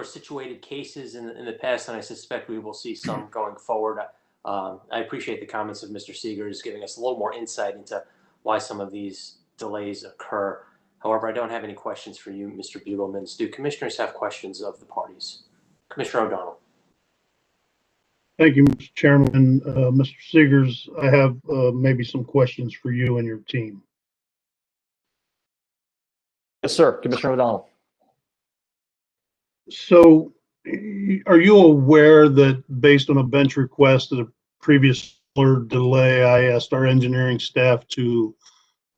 situated cases in the past, and I suspect we will see some going forward. I appreciate the comments of Mr. Seegers giving us a little more insight into why some of these delays occur. However, I don't have any questions for you, Mr. Begelmans. Do commissioners have questions of the parties? Commissioner O'Donnell. Thank you, Mr. Chairman. Mr. Seegers, I have maybe some questions for you and your team. Yes, sir. Commissioner O'Donnell. So, are you aware that based on a bench request at a previous delay, I asked our engineering staff to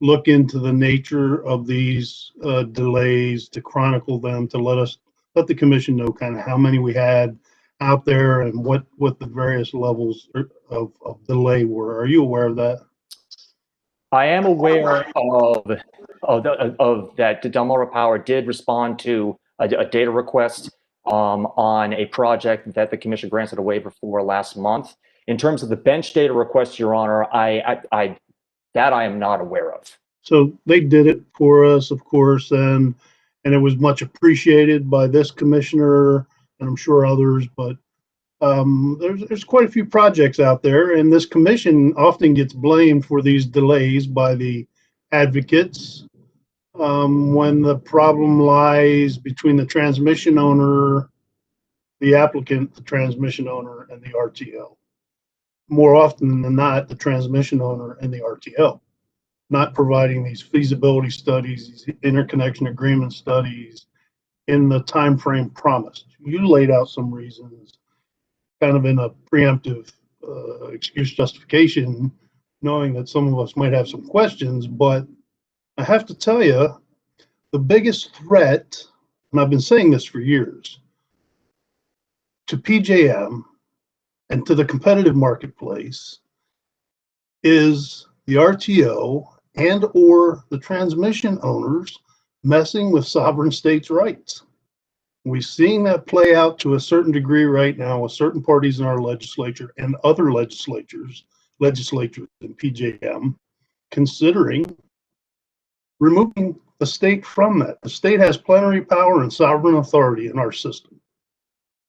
look into the nature of these delays, to chronicle them, to let the commission know kind of how many we had out there and what the various levels of delay were. Are you aware of that? I am aware of that Delmarva Power did respond to a data request on a project that the commission granted a waiver for last month. In terms of the bench data request, Your Honor, I am not aware of. So they did it for us, of course, and it was much appreciated by this commissioner and I'm sure others. But there's quite a few projects out there, and this commission often gets blamed for these delays by the advocates when the problem lies between the transmission owner, the applicant, the transmission owner, and the RTO. More often than not, the transmission owner and the RTO not providing these feasibility studies, these interconnection agreement studies in the time frame promised. You laid out some reasons, kind of in a preemptive excuse justification, knowing that some of us might have some questions, but I have to tell you, the biggest threat, and I've been saying this for years, to PJM and to the competitive marketplace is the RTO and or the transmission owners messing with sovereign states' rights. We're seeing that play out to a certain degree right now with certain parties in our legislature and other legislatures in PJM, considering removing the state from that. The state has plenary power and sovereign authority in our system.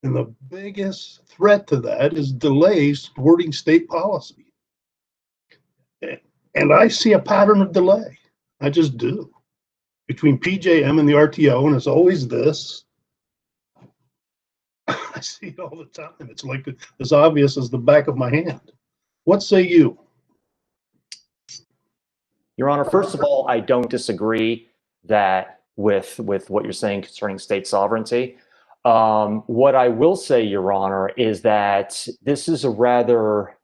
And the biggest threat to that is delays thwarting state policy. And I see a pattern of delay. I just do. Between PJM and the RTO, and it's always this. I see it all the time. It's like as obvious as the back of my hand. What say you? Your Honor, first of all, I don't disagree that with what you're saying concerning state sovereignty. What I will say, Your Honor, is that this is a rather,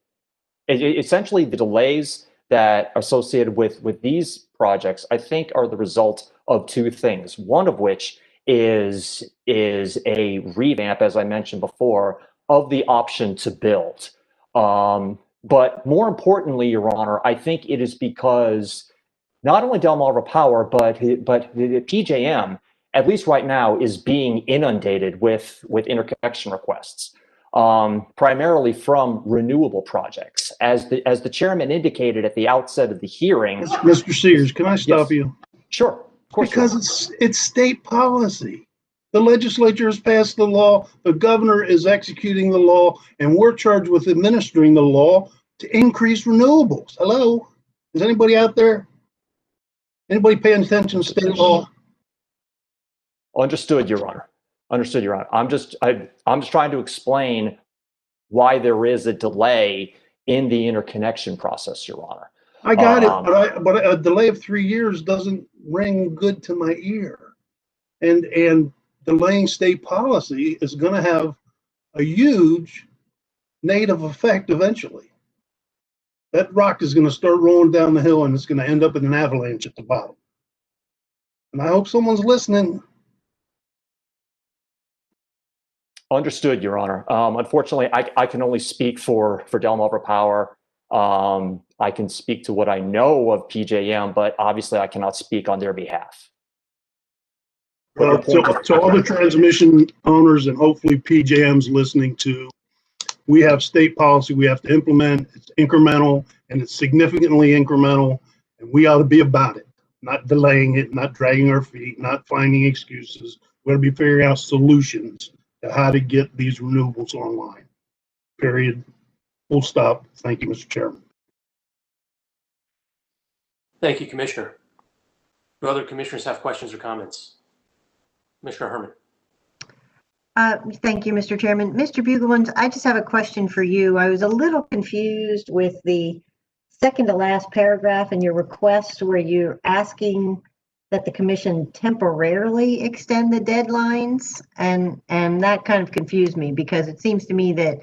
essentially the delays that are associated with these projects, I think, are the result of two things. One of which is a revamp, as I mentioned before, of the option to build. But more importantly, Your Honor, I think it is because not only Delmarva Power, but the PJM, at least right now, is being inundated with interconnection requests, primarily from renewable projects. As the chairman indicated at the outset of the hearing. Mr. Seegers, can I stop you? Sure, of course. Because it's state policy. The legislature has passed the law, the governor is executing the law, and we're charged with administering the law to increase renewables. Hello? Is anybody out there? Anybody paying attention to state law? Understood, Your Honor. Understood, Your Honor. I'm just trying to explain why there is a delay in the interconnection process, Your Honor. I got it, but a delay of 3 years doesn't ring good to my ear. And delaying state policy is going to have a huge negative effect eventually. That rock is going to start rolling down the hill and it's going to end up in an avalanche at the bottom. And I hope someone's listening. Understood, Your Honor. Unfortunately, I can only speak for Delmarva Power. I can speak to what I know of PJM, but obviously I cannot speak on their behalf. To all the transmission owners, and hopefully PJM's listening to, we have state policy we have to implement. It's incremental, and it's significantly incremental, and we ought to be about it, not delaying it, not dragging our feet, not finding excuses. We're going to be figuring out solutions to how to get these renewables online. Period. Full stop. Thank you, Mr. Chairman. Thank you, Commissioner. Do other commissioners have questions or comments? Commissioner Herman. Thank you, Mr. Chairman. Mr. Bugelmans, I just have a question for you. I was a little confused with the second to last paragraph in your request where you're asking that the commission temporarily extend the deadlines, and that kind of confused me, because it seems to me that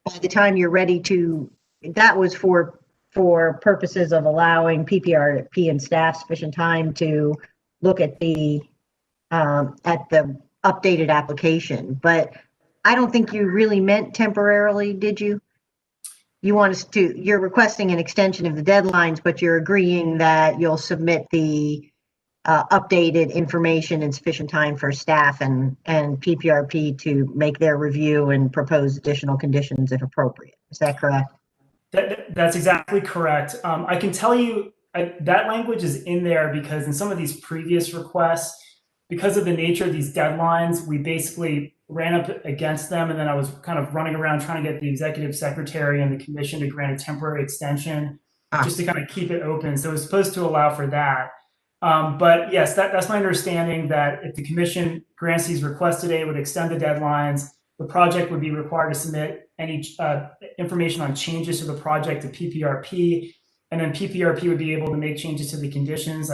by the time you're ready to, that was for purposes of allowing PPRP and staff sufficient time to look at the updated application. But I don't think you really meant temporarily, did you? You want us to, you're requesting an extension of the deadlines, but you're agreeing that you'll submit the updated information in sufficient time for staff and PPRP to make their review and propose additional conditions if appropriate. Is that correct? That's exactly correct. I can tell you that language is in there because in some of these previous requests, because of the nature of these deadlines, we basically ran up against them, and then I was kind of running around trying to get the executive secretary and the commission to grant a temporary extension just to kind of keep it open. So it was supposed to allow for that. But yes, that's my understanding, that if the commission grants these requests today, it would extend the deadlines. The project would be required to submit any information on changes to the project to PPRP, and then PPRP would be able to make changes to the conditions.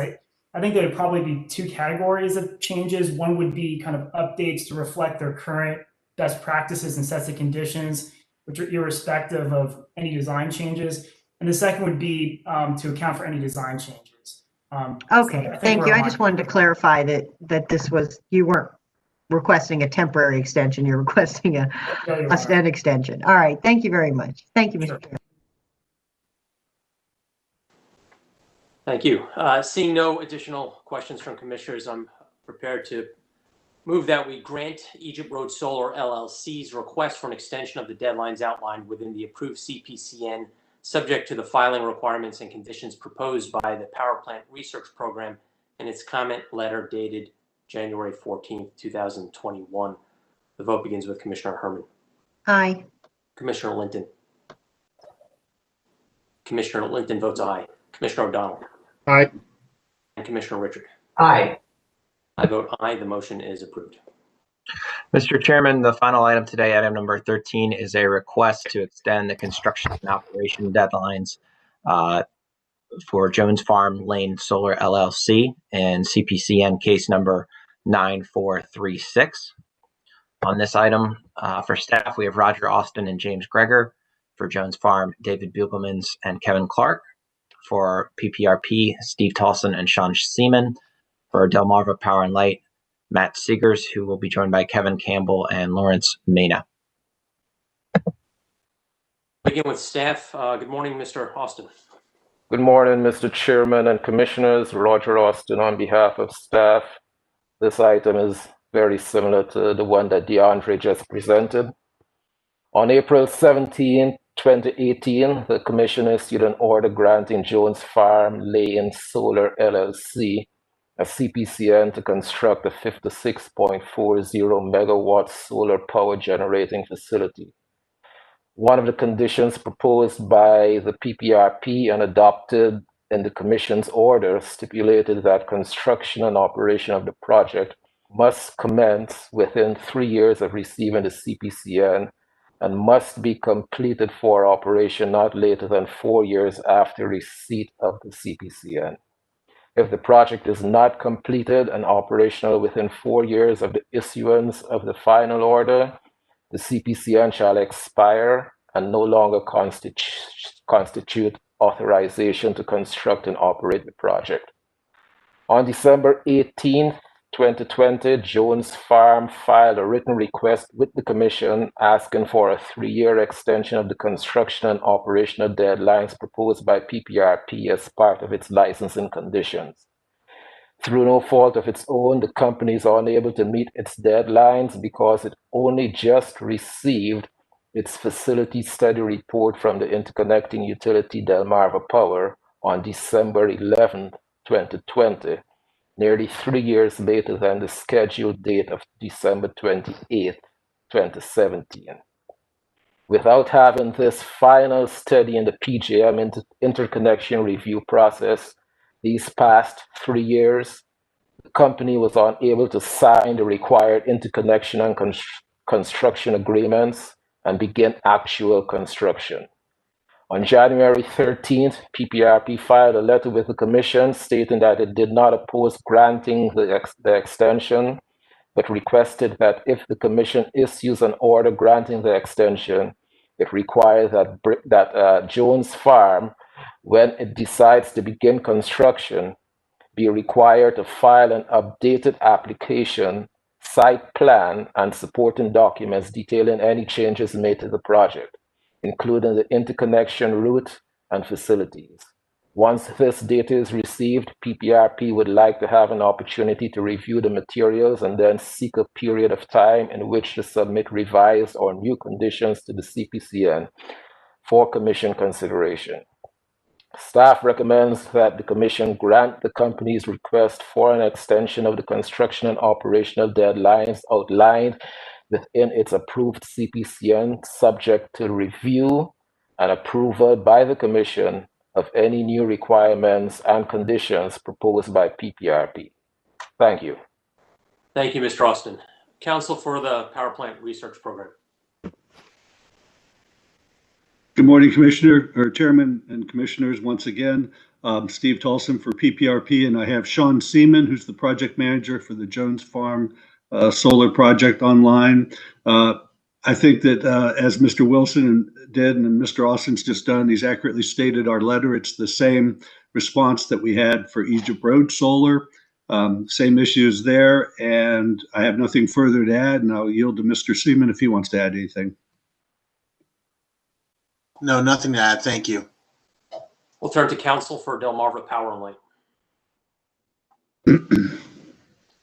I think there would probably be two categories of changes. One would be kind of updates to reflect their current best practices and sets of conditions, which are irrespective of any design changes. And the second would be to account for any design changes. Okay, thank you. I just wanted to clarify that this was, you weren't requesting a temporary extension, you're requesting an extension. All right, thank you very much. Thank you, Mr. Chair. Thank you. Seeing no additional questions from commissioners, I'm prepared to move that we grant Egypt Road Solar LLC's request for an extension of the deadlines outlined within the approved CPCN, subject to the filing requirements and conditions proposed by the Power Plant Research Program and its comment letter dated January 14th, 2021. The vote begins with Commissioner Herman. Aye. Commissioner Linton. Commissioner Linton votes aye. Commissioner O'Donnell. Aye. And Commissioner Richard. Aye. I vote aye. The motion is approved. Mr. Chairman, the final item today, item number 13, is a request to extend the construction and operation deadlines for Jones Farm Lane Solar LLC and CPCN case number 9436. On this item, for staff, we have Roger Austin and James Greger. For Jones Farm, David Bugelmans and Kevin Clark. For PPRP, Steve Tolson and Sean Seaman. For Delmarva Power and Light, Matt Seegers, who will be joined by Kevin Campbell and Lawrence Mena. Begin with staff. Good morning, Mr. Austin. Good morning, Mr. Chairman and Commissioners. Roger Austin on behalf of staff. This item is very similar to the one that DeAndre just presented. On April 17, 2018, the Commission issued an order granting Jones Farm Lane Solar LLC a CPCN to construct a 56.40 megawatt solar power generating facility. One of the conditions proposed by the PPRP and adopted in the Commission's order stipulated that construction and operation of the project must commence within 3 years of receiving the CPCN and must be completed for operation not later than 4 years after receipt of the CPCN. If the project is not completed and operational within 4 years of the issuance of the final order, the CPCN shall expire and no longer constitute authorization to construct and operate the project. On December 18, 2020, Jones Farm filed a written request with the Commission asking for a 3-year extension of the construction and operational deadlines proposed by PPRP as part of its licensing conditions. Through no fault of its own, the company is unable to meet its deadlines because it only just received its facility study report from the interconnecting utility Delmarva Power on December 11, 2020, nearly 3 years later than the scheduled date of December 28, 2017. Without having this final study in the PJM interconnection review process, these past 3 years, the company was unable to sign the required interconnection and construction agreements and begin actual construction. On January 13th, PPRP filed a letter with the Commission stating that it did not oppose granting the extension, but requested that if the Commission issues an order granting the extension, it requires that Jones Farm, when it decides to begin construction, be required to file an updated application, site plan, and supporting documents detailing any changes made to the project, including the interconnection route and facilities. Once this data is received, PPRP would like to have an opportunity to review the materials and then seek a period of time in which to submit revised or new conditions to the CPCN for Commission consideration. Staff recommends that the Commission grant the company's request for an extension of the construction and operational deadlines outlined within its approved CPCN, subject to review and approval by the Commission of any new requirements and conditions proposed by PPRP. Thank you. Thank you, Mr. Austin. Counsel for the Power Plant Research Program. Good morning, Chairman and Commissioners. Once again, Steve Tolson for PPRP, and I have Sean Seaman, who's the project manager for the Jones Farm solar project online. I think that as Mr. Wilson did and Mr. Austin's just done, he's accurately stated our letter. It's the same response that we had for Egypt Road Solar. Same issues there, and I have nothing further to add, and I'll yield to Mr. Seaman if he wants to add anything. No, nothing to add. Thank you. We'll turn to counsel for Delmarva Power and Light.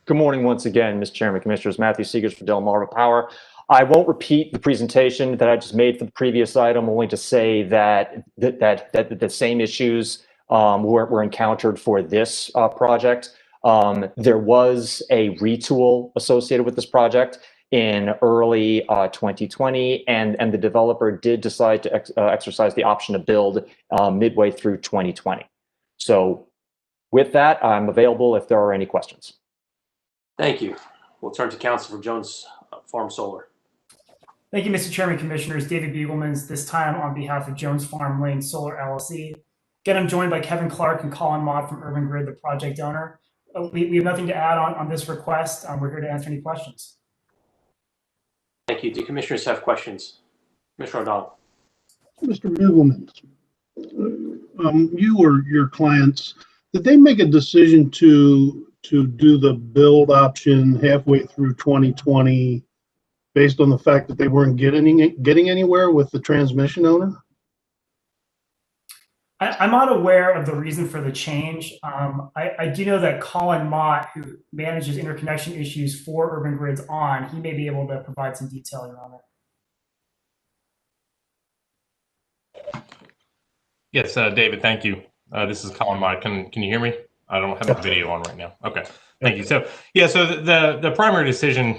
Good morning once again, Mr. Chairman, Commissioners. Matthew Seegers for Delmarva Power. I won't repeat the presentation that I just made for the previous item, only to say that the same issues were encountered for this project. There was a retool associated with this project in early 2020, and the developer did decide to exercise the option to build midway through 2020. So with that, I'm available if there are any questions. Thank you. We'll turn to counsel for Jones Farm Solar. Thank you, Mr. Chairman, Commissioners. David Beaglemans, this time on behalf of Jones Farm Lane Solar LLC. Again, I'm joined by Kevin Clark and Colin Mott from Urban Grid, the project owner. We have nothing to add on this request. We're here to answer any questions. Thank you. Do commissioners have questions? Mr. O'Donnell. Mr. Beaglemans, you or your clients, did they make a decision to do the build option halfway through 2020 based on the fact that they weren't getting anywhere with the transmission owner? I'm not aware of the reason for the change. I do know that Colin Mott, who manages interconnection issues for Urban Grids he may be able to provide some detail around it. Yes, David, thank you. This is Colin Mott. Can you hear me? I don't have the video on right now. Okay, thank you. So yeah, so the primary decision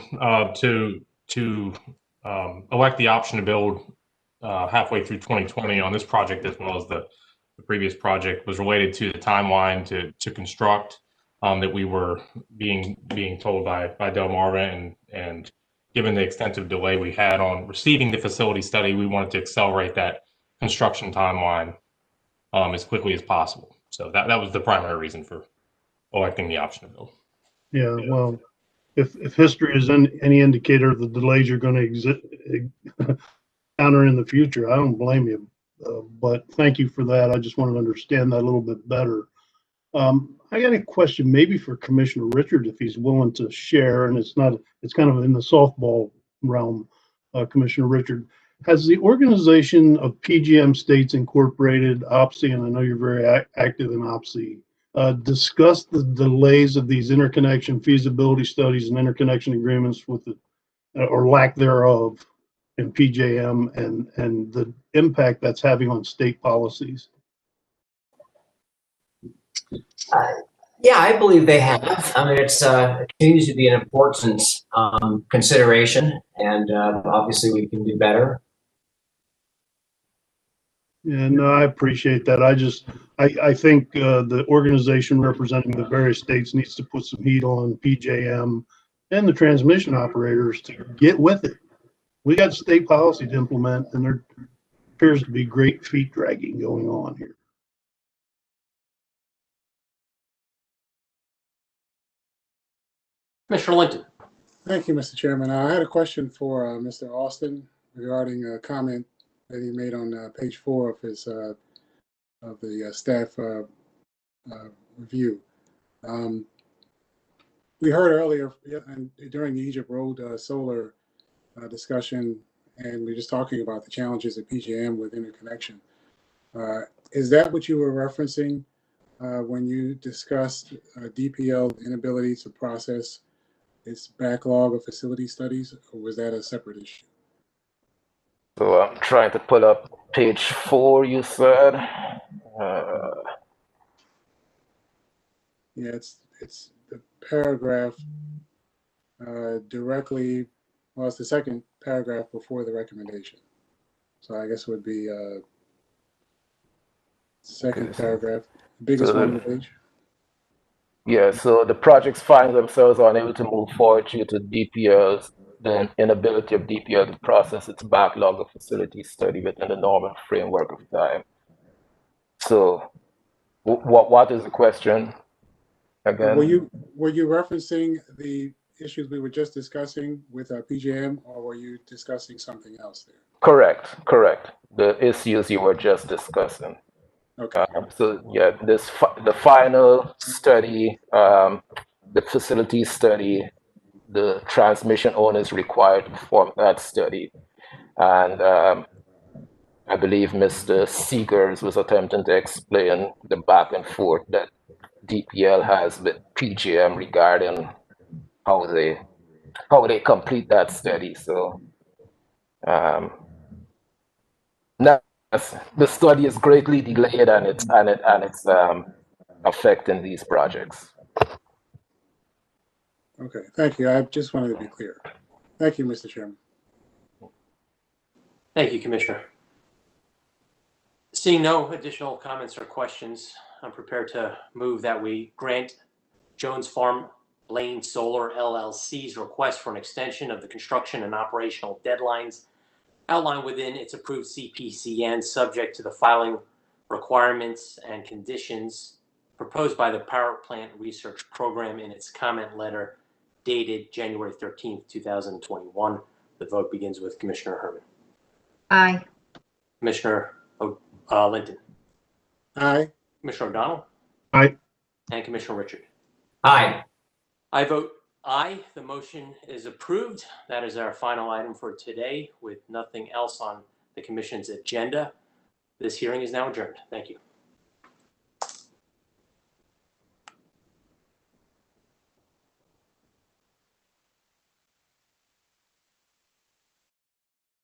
to elect the option to build halfway through 2020 on this project, as well as the previous project, was related to the timeline to construct that we were being told by Delmarva, and given the extensive delay we had on receiving the facility study, we wanted to accelerate that construction timeline as quickly as possible. So that was the primary reason for electing the option to build. Yeah, well, if history is any indicator of the delays you're going to encounter in the future, I don't blame you. But thank you for that. I just wanted to understand that a little bit better. I got a question maybe for Commissioner Richard, if he's willing to share, and it's kind of in the softball realm. Commissioner Richard, has the organization of PGM States Incorporated, OPSI, and I know you're very active in OPSI, discussed the delays of these interconnection feasibility studies and interconnection agreements with the, or lack thereof, in PJM and the impact that's having on state policies? Yeah, I believe they have. I mean, it continues to be an important consideration, and obviously we can do better. Yeah, no, I appreciate that. I think the organization representing the various states needs to put some heat on PJM and the transmission operators to get with it. We got state policy to implement, and there appears to be great feet dragging going on here. Commissioner Linton. Thank you, Mr. Chairman. I had a question for Mr. Austin regarding a comment that he made on page 4 of his of the staff review. We heard earlier during the Egypt Road solar discussion, and we were just talking about the challenges of PJM with interconnection. Is that what you were referencing when you discussed DPL inability to process its backlog of facility studies, or was that a separate issue? So I'm trying to pull up page 4, you said. Yeah, it's the paragraph directly, well, it's the second paragraph before the recommendation. So I guess it would be second paragraph, the biggest one on the page. Yeah, so the projects find themselves unable to move forward due to DPL's, the inability of DPL to process its backlog of facility study within the normal framework of time. So what is the question again? Were you referencing the issues we were just discussing with PJM, or were you discussing something else there? Correct. The issues you were just discussing. Okay. So yeah, the final study, the facility study, the transmission owners required to perform that study, and I believe Mr. Seegers was attempting to explain the back and forth that DPL has with PJM regarding how they complete that study. So now the study is greatly delayed, and it's affecting these projects. Okay, thank you. I just wanted to be clear. Thank you, Mr. Chairman. Thank you, Commissioner. Seeing no additional comments or questions, I'm prepared to move that we grant Jones Farm Lane Solar LLC's request for an extension of the construction and operational deadlines outlined within its approved CPCN, subject to the filing requirements and conditions proposed by the Power Plant Research Program in its comment letter dated January 13th, 2021. The vote begins with Commissioner Herman. Aye. Commissioner Linton. Aye. Commissioner O'Donnell. Aye. And Commissioner Richard. Aye. I vote aye. The motion is approved. That is our final item for today, with nothing else on the Commission's agenda. This hearing is now adjourned. Thank you.